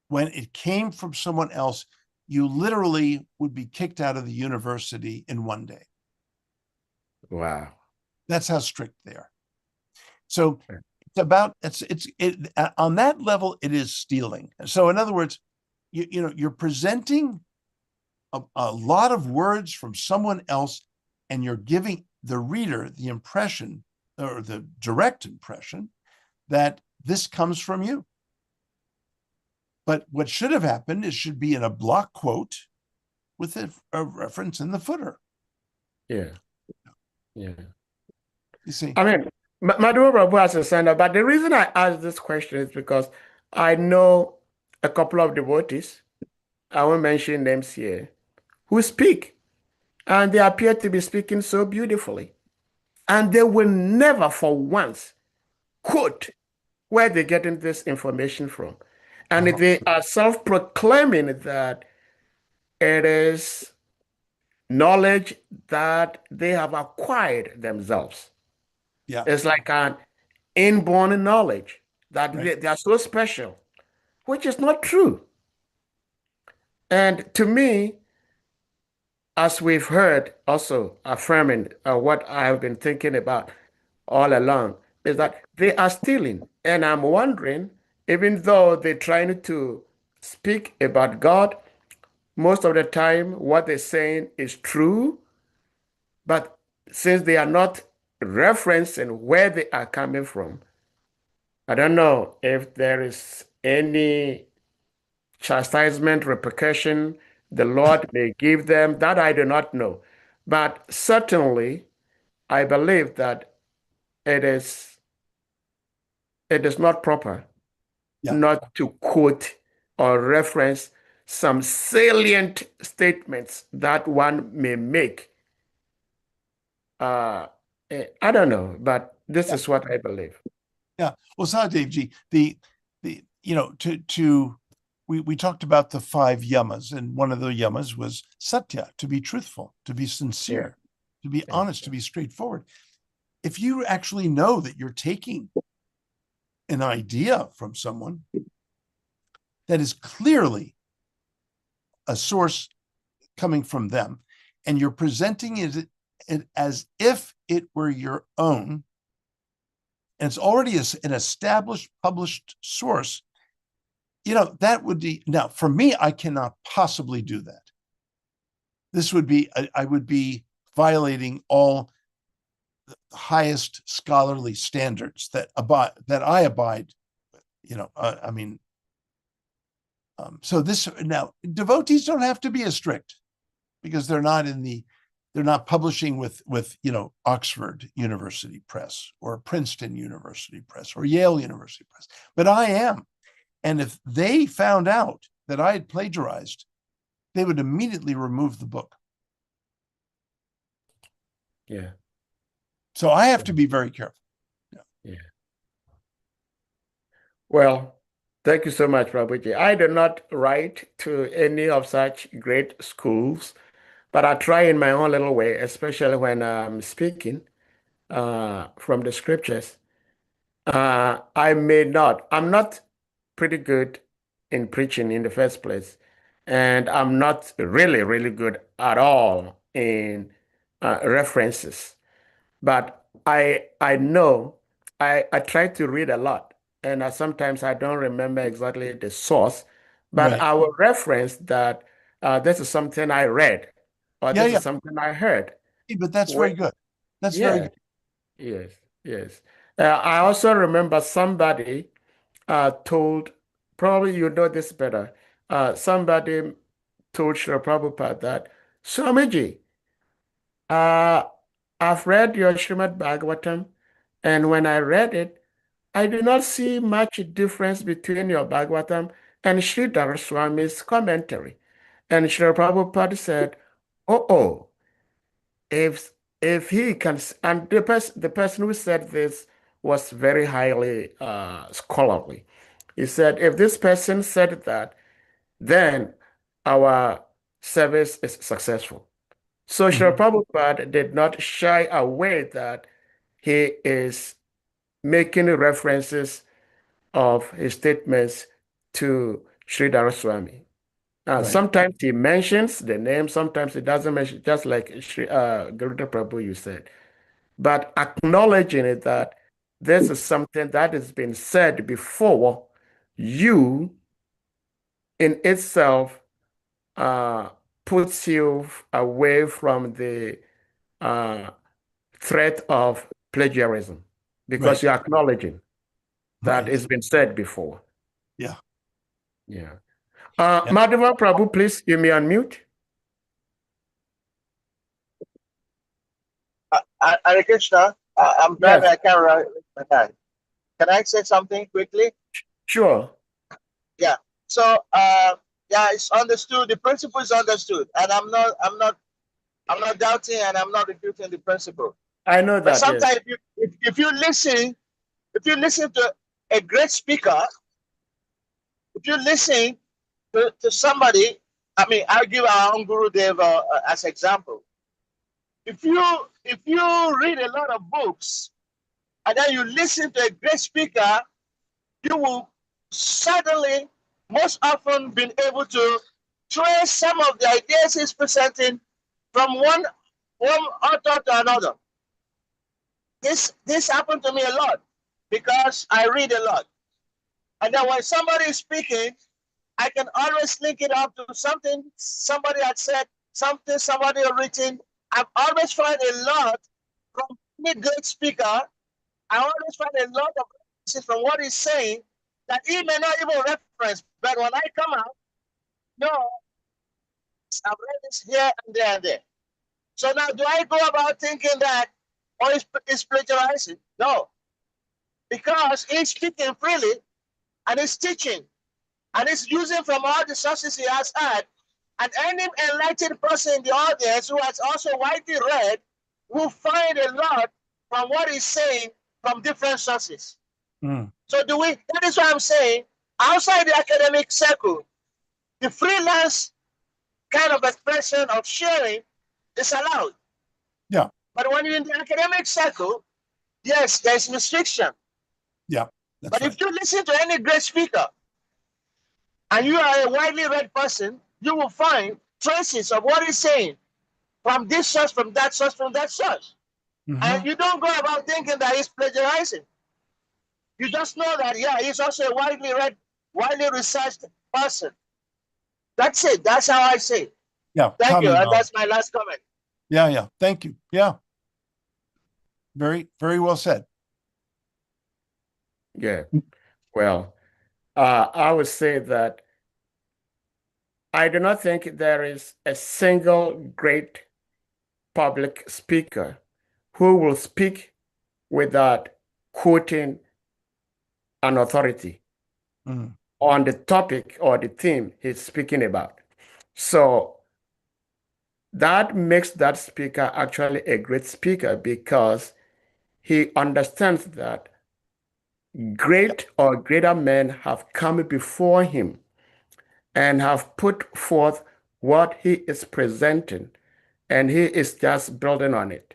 when it came from someone else, you literally would be kicked out of the university in one day.
wow.
That's how strict they are. So on that level, it is stealing. So in other words, you're presenting a lot of words from someone else, and you're giving the reader the impression, or the direct impression, that this comes from you. But what should have happened is should be in a block quote with a reference in the footer.
Yeah. Yeah.
You see?
I mean, Madhu Prabhu has a sign up, but the reason I ask this question is because I know a couple of devotees, I won't mention names here, who speak, and they appear to be speaking so beautifully. And they will never for once quote where they're getting this information from. And they are self-proclaiming that it is knowledge that they have acquired themselves.
Yeah.
It's like an inborn knowledge that
Right.
they are so special, which is not true. And to me, as we've heard also affirming what I've been thinking about all along, is that they are stealing. And I'm wondering, even though they're trying to speak about God, most of the time what they're saying is true, but since they are not referencing where they are coming from, I don't know if there is any chastisement, repercussion the Lord may give them. That I do not know. But certainly, I believe that it is not proper
Yeah.
not to quote or reference some salient statements that one may make. I don't know, but this is what I believe.
Yeah. Well, Sadhevji, we talked about the 5 yamas, and one of the yamas was satya, to be truthful, to be sincere, to be honest, to be straightforward. If you actually know that you're taking an idea from someone that is clearly a source coming from them, and you're presenting it as if it were your own, and it's already an established, published source, that would be, now for me, I cannot possibly do that. This would be, I would be violating all the highest scholarly standards that I abide with. So this, now devotees don't have to be as strict, because they're not publishing with Oxford University Press or Princeton University Press or Yale University Press, but I am. And if they found out that I had plagiarized, they would immediately remove the book.
Yeah.
So I have to be very careful.
Yeah. Well, thank you so much, Prabhuji. I do not write to any of such great schools, but I try in my own little way, especially when I'm speaking from the scriptures. I'm not pretty good in preaching in the first place, and I'm not really, really good at all in references. But I know I try to read a lot, and sometimes I don't remember exactly the source, but
Right.
I will reference that this is something I read, or this is something I heard.
But that's very good. That's very good.
Yes, yes. I also remember somebody told, probably you know this better. somebody told Srila Prabhupada that, Swamiji, uh, I've read your Srimad Bhagavatam, and when I read it, I do not see much difference between your Bhagavatam and Sri Swami's commentary. And Srila Prabhupada said, oh, if he can, and the person who said this was very highly scholarly. He said, if this person said that, then our service is successful. So Srila Prabhupada did not shy away that he is making references of his statements to Sri Swami.
Right.
Sometimes he mentions the name, sometimes he doesn't mention, just like Garuda Prabhu you said. But acknowledging it that this is something that has been said before, you in itself puts you away from the uh, threat of plagiarism because
Right.
you're acknowledging that
Right.
it's been said before.
Yeah.
Yeah.
Yeah.
Madhava Prabhu, please give me unmute.
Hare Krishna, I'm driving,
Yes,
I can't raise my hand. Can I say something quickly?
sure.
Yeah. So, yeah, it's understood. The principle is understood, and I'm not doubting, and I'm not refuting the principle.
I know
But
that, yes.
sometimes, if you listen to a great speaker, if you listen to somebody, I mean, I'll give our own Guru Dev as example. If you read a lot of books and then you listen to a great speaker, you will certainly most often been able to trace some of the ideas he's presenting from one author to another. This happened to me a lot because I read a lot. And then when somebody is speaking, I can always link it up to something somebody had said, something somebody had written. I've always found a lot from any great speaker. I always find a lot of references from what he's saying that he may not even reference. But when I come out, no, I've read this here and there and there. So now, do I go about thinking that, oh, it's plagiarizing? No, because he's speaking freely and he's teaching and he's using from all the sources he has had. And any enlightened person in the audience who has also widely read will find a lot from what he's saying from different sources.
Mm.
So that is what I'm saying, outside the academic circle, the freelance kind of expression of sharing is allowed.
Yeah.
But when you're in the academic circle, yes, there's restriction.
Yeah. That's
But
right.
if you listen to any great speaker and you are a widely read person, you will find traces of what he's saying from this source, from that source, from that source. And you don't go about thinking that he's plagiarizing. You just know that, yeah, he's also a widely read, widely researched person. That's it. That's how I say it.
Yeah.
Thank you.
Common
And
knowledge.
that's my last comment.
Yeah. Yeah. Thank you. Yeah. Very, very well said.
Yeah. Well, I would say that I do not think there is a single great public speaker who will speak without quoting an authority
Mm.
on the topic or the theme he's speaking about. So that makes that speaker actually a great speaker because he understands that great or greater men have come before him and have put forth what he is presenting, and he is just building on it.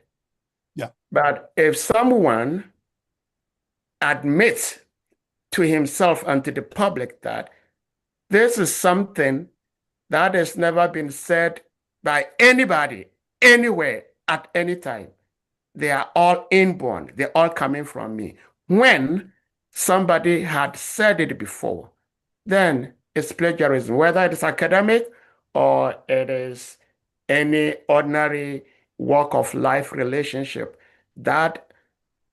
Yeah.
But if someone admits to himself and to the public that this is something that has never been said by anybody, anywhere, at any time, they are all inborn, they're all coming from me. When somebody had said it before, then it's plagiarism, whether it is academic or it is any ordinary walk of life relationship. That,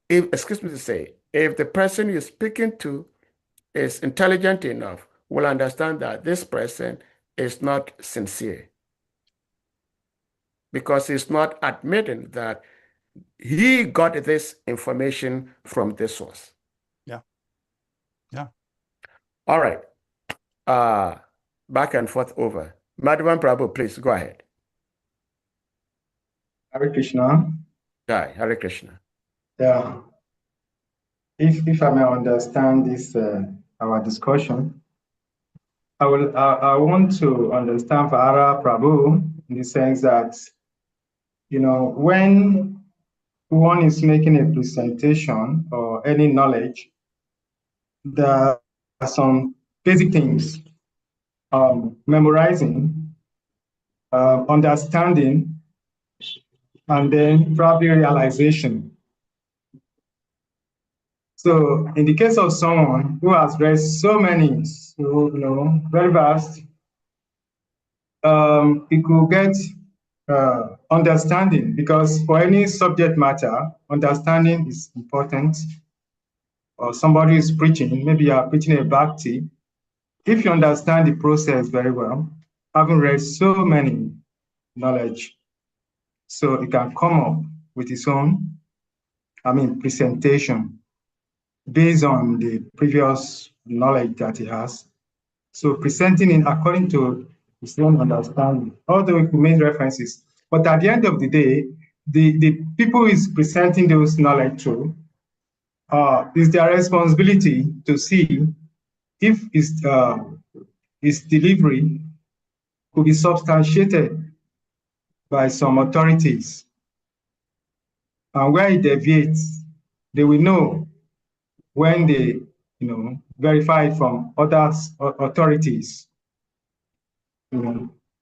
if, excuse me to say, if the person you're speaking to is intelligent enough, will understand that this person is not sincere because he's not admitting that he got this information from this source.
Yeah. Yeah.
All right. Back and forth over. Madhavan Prabhu, please go ahead.
Hare Krishna.
Hi, Hare Krishna.
Yeah. If I may understand this our discussion, I want to understand Vara Prabhu in the sense that, when one is making a presentation or any knowledge, there are some basic things: memorizing, understanding, and then probably realization. So in the case of someone who has read so many, very vast, it could get understanding, because for any subject matter, understanding is important. Or somebody is preaching, maybe you are preaching a bhakti. If you understand the process very well, having read so many knowledge, so it can come up with its own, presentation based on the previous knowledge that he has. So presenting it according to his own understanding, although we made references. But at the end of the day, the people who is presenting those knowledge to, is their responsibility to see if his delivery could be substantiated by some authorities. And where it deviates, they will know when they verify it from other authorities.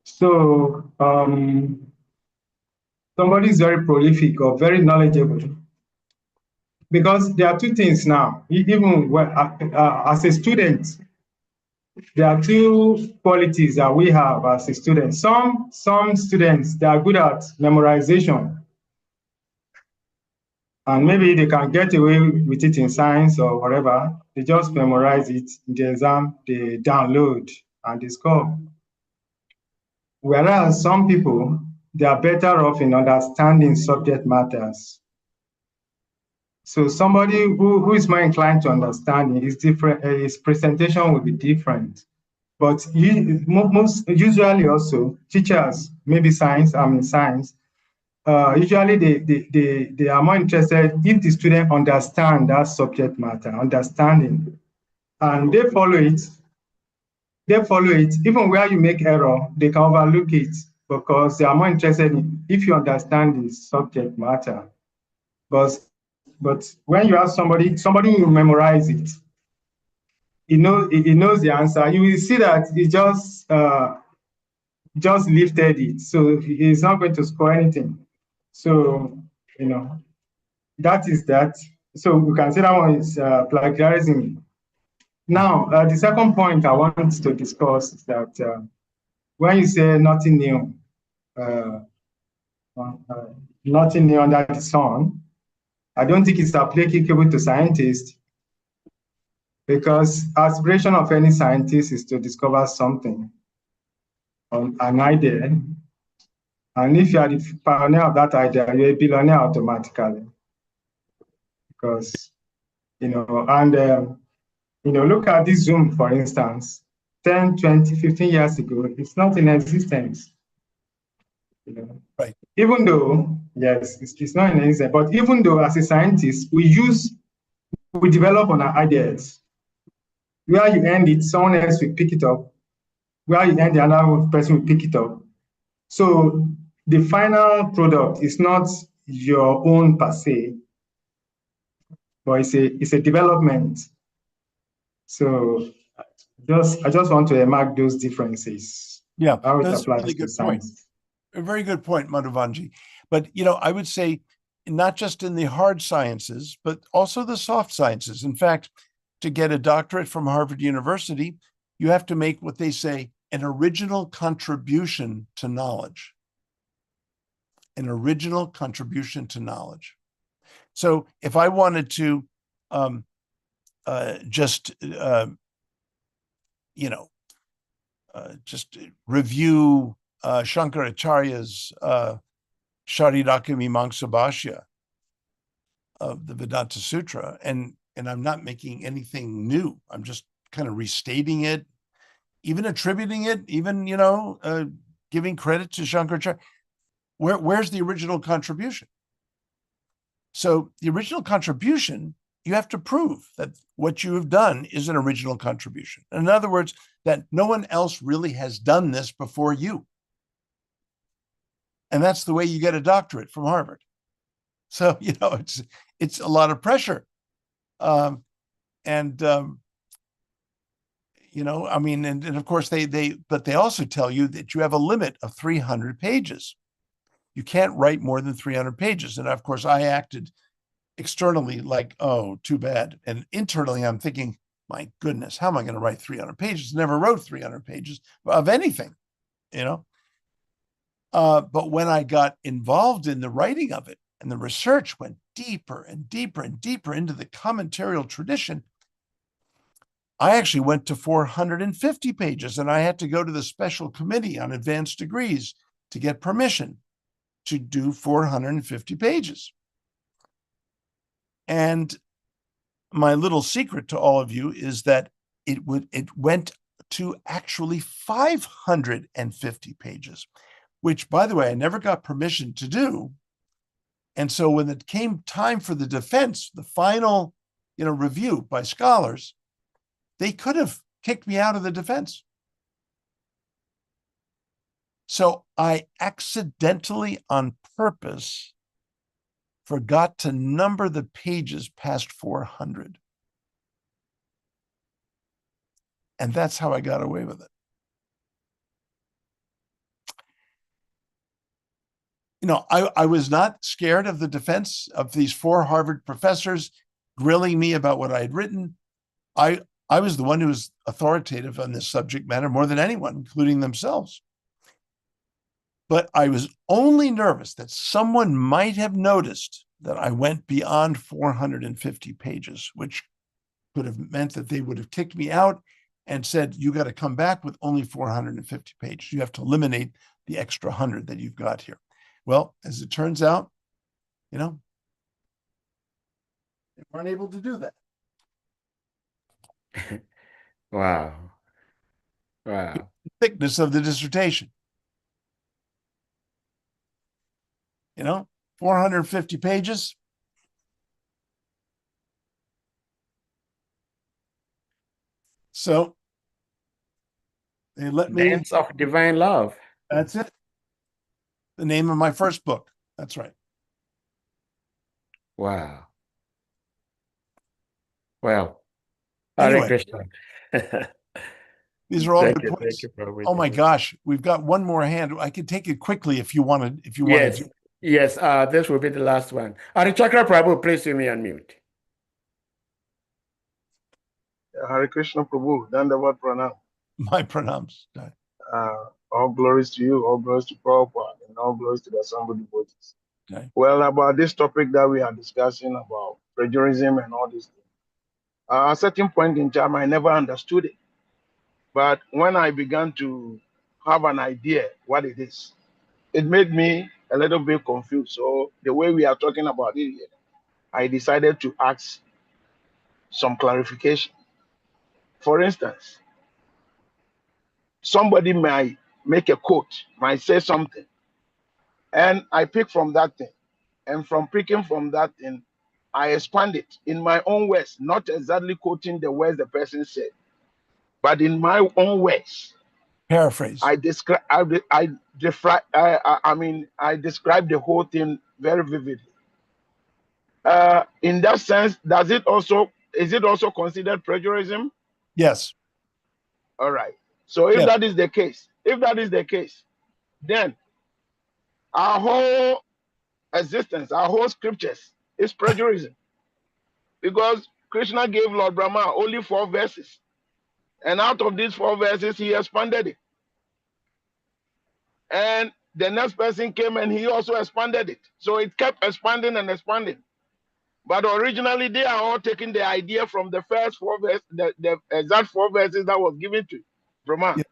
So somebody is very prolific or very knowledgeable, because there are two things now. Even as a student, there are two qualities that we have as a student. Some students, they are good at memorization, and maybe they can get away with it in science or whatever. They just memorize it in the exam, they download and they score. Whereas some people, they are better off in understanding subject matters. So somebody who is more inclined to understanding is different, his presentation will be different. But most usually also teachers, maybe science, usually they are more interested if the student understand that subject matter, understanding, and they follow it. Even where you make error, they can overlook it because they are more interested in if you understand the subject matter. But when you ask somebody who will memorize it, he knows the answer. You will see that he just lifted it, so he's not going to score anything. So that is that. So we can say that one is plagiarism. Now, the second point I want to discuss is that when you say nothing new, nothing new under the sun, I don't think it's applicable to scientists, because aspiration of any scientist is to discover something, an idea, and if you are the pioneer of that idea, you're a billionaire automatically. Because look at this Zoom, for instance. 10, 20, 15 years ago, it's not in existence.
Right.
Even though, yes, it's not in existence, but even though as a scientist, we develop on our ideas. Where you end it, someone else will pick it up. Where you end, the other person will pick it up. So the final product is not your own per se, but it's a development. So I just want to mark those differences.
Yeah,
How it
that's a
applies
really
to
good point.
science.
A very good point, Madhavanji. But I would say not just in the hard sciences, but also the soft sciences. In fact, to get a doctorate from Harvard University, you have to make what they say an original contribution to knowledge. An original contribution to knowledge. So if I wanted to just just review Shankaracharya's Sharidaka Bhashya of the Vedanta Sutra, and I'm not making anything new. I'm just kind of restating it, even attributing it, even giving credit to Shankaracharya. Where's the original contribution? So the original contribution, you have to prove that what you have done is an original contribution. In other words, that no one else really has done this before you. And that's the way you get a doctorate from Harvard. So, it's a lot of pressure. And of course but they also tell you that you have a limit of 300 pages. You can't write more than 300 pages. And of course, I acted externally like, oh, too bad. And internally, I'm thinking, my goodness, how am I going to write 300 pages? Never wrote 300 pages of anything, But when I got involved in the writing of it and the research went deeper and deeper and deeper into the commentarial tradition, I actually went to 450 pages, and I had to go to the special committee on advanced degrees to get permission to do 450 pages. And my little secret to all of you is that it went to actually 550 pages, which, by the way, I never got permission to do. And so when it came time for the defense, the final, review by scholars, they could have kicked me out of the defense. So I accidentally, on purpose, forgot to number the pages past 400. And that's how I got away with it. I was not scared of the defense of these 4 Harvard professors grilling me about what I had written. I was the one who was authoritative on this subject matter more than anyone, including themselves. But I was only nervous that someone might have noticed that I went beyond 450 pages, which could have meant that they would have kicked me out and said, you got to come back with only 450 pages. You have to eliminate the extra 100 that you've got here. Well, as it turns out, they weren't able to do that.
Wow. Wow.
The thickness of the dissertation. 450 pages. So they let me.
Dance of Divine Love.
That's it. The name of my first book. That's right.
Wow. Well,
Anyway.
Hare Krishna.
These are all
Thank
good
you,
points.
thank you, Prabhu.
Oh my gosh, we've got one more hand. I can take it quickly if you wanted.
Yes. This will be the last one. Harichakra Prabhu, please see me unmute.
Hare Krishna Prabhu, Dandavat Pranam.
My pranams.
All glories to you, all glories to Prabhupada, and all glories to the assembled devotees.
Okay.
Well, about this topic that we are discussing about plagiarism and all these things, at a certain point in time, I never understood it. But when I began to have an idea what it is, it made me a little bit confused. So the way we are talking about it here, I decided to ask some clarification. For instance, somebody might make a quote, might say something, and I pick from that thing. And from picking from that thing, I expand it in my own words, not exactly quoting the words the person said, but in my own words.
Paraphrase.
I describe I describe the whole thing very vividly. In that sense, is it also considered plagiarism?
Yes.
All right. So if that is the case, then our whole existence, our whole scriptures is plagiarism. Because Krishna gave Lord Brahma only 4 verses. And out of these 4 verses, he expanded it. And the next person came and he also expanded it. So it kept expanding and expanding. But originally, they are all taking the idea from the first 4 verses, the exact 4 verses that was given to Brahma.
Yeah.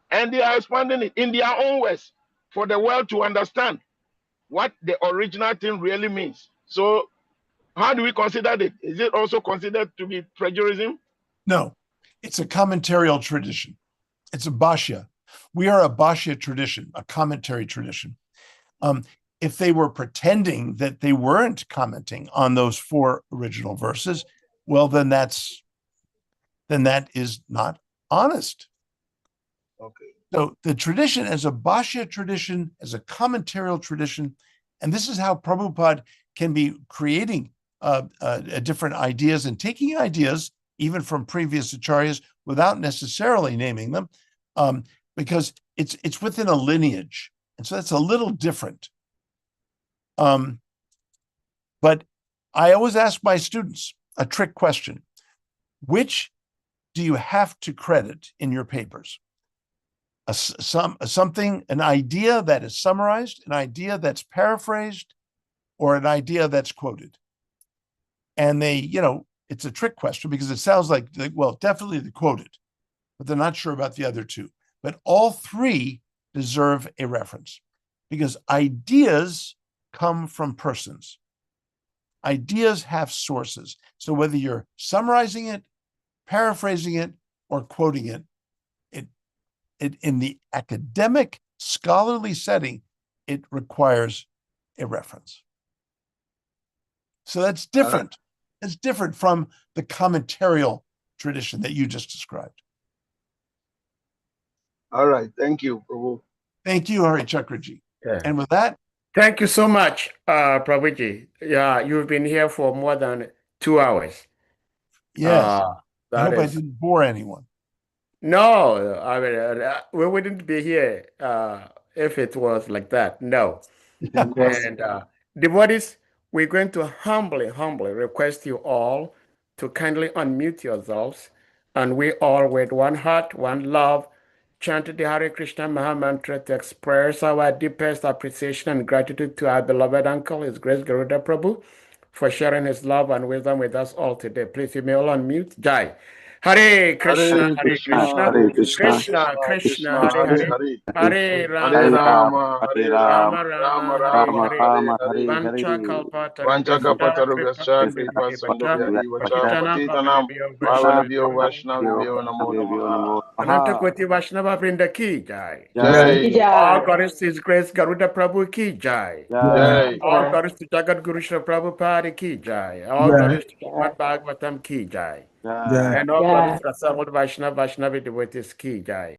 And they are expanding it in their own words for the world to understand what the original thing really means. So, how do we consider it? Is it also considered to be plagiarism?
No, it's a commentarial tradition. It's a Bhashya. We are a Bhashya tradition, a commentary tradition. If they were pretending that they weren't commenting on those 4 original verses, well, then that is not honest.
Okay.
So the tradition as a Bhashya tradition, as a commentarial tradition, and this is how Prabhupada can be creating different ideas and taking ideas even from previous acharyas without necessarily naming them, because it's within a lineage, and so that's a little different. But I always ask my students a trick question: which do you have to credit in your papers? Something, an idea that is summarized, an idea that's paraphrased, or an idea that's quoted? And they, it's a trick question because it sounds like, well, definitely the quoted, but they're not sure about the other 2. But all 3 deserve a reference because ideas come from persons. Ideas have sources. So whether you're summarizing it, paraphrasing it, or quoting it, in the academic scholarly setting, it requires a reference. So that's different. It's different from the commentarial tradition that you just described.
All right. Thank you, Prabhu.
Thank you, Hari Chakraji.
Yeah.
And with that,
Thank you so much, Prabhuji. Yeah, you've been here for more than 2 hours.
yes, I
That
hope I
is
didn't bore anyone.
no. I mean, we wouldn't be here if it was like that. No.
Yes.
And devotees, we're going to humbly request you all to kindly unmute yourselves, and we all, with one heart, one love, chant the Hare Krishna Maha Mantra to express our deepest appreciation and gratitude to our beloved uncle, His Grace Garuda Prabhu, for sharing his love and wisdom with us all today. Please, you may all unmute. Jai. Hare Krishna, Hare Krishna, Krishna Krishna, Hare Hare, Hare
Hare
Rama,
Rama, Hare
Rama
Rama,
Rama,
Rama
Hare
Rama,
Hare,
Hare Hare.
Vancha Kalpatarubhyascha,
Vanchakapataruvyascha,
Kripa
Kripa
Sindhubhya,
Sindhubhya,
Patitana
Patitanam,
Pavanabhyo
Pavanabhyo,
Vaishnavibhyo
Vaishnavibhyo, Namo Namaha.
Anantakoti Vaishnava Vrinda Ki Jai.
Jai,
All goddess His Grace Garuda Prabhu Ki Jai.
Jai,
All goddess to Jagat Guru Shri Prabhupada Ki Jai. All goddess to Srimad Bhagavatam Ki Jai. And all goddess to assembled Vaishnava Vaishnavi devotees Ki Jai.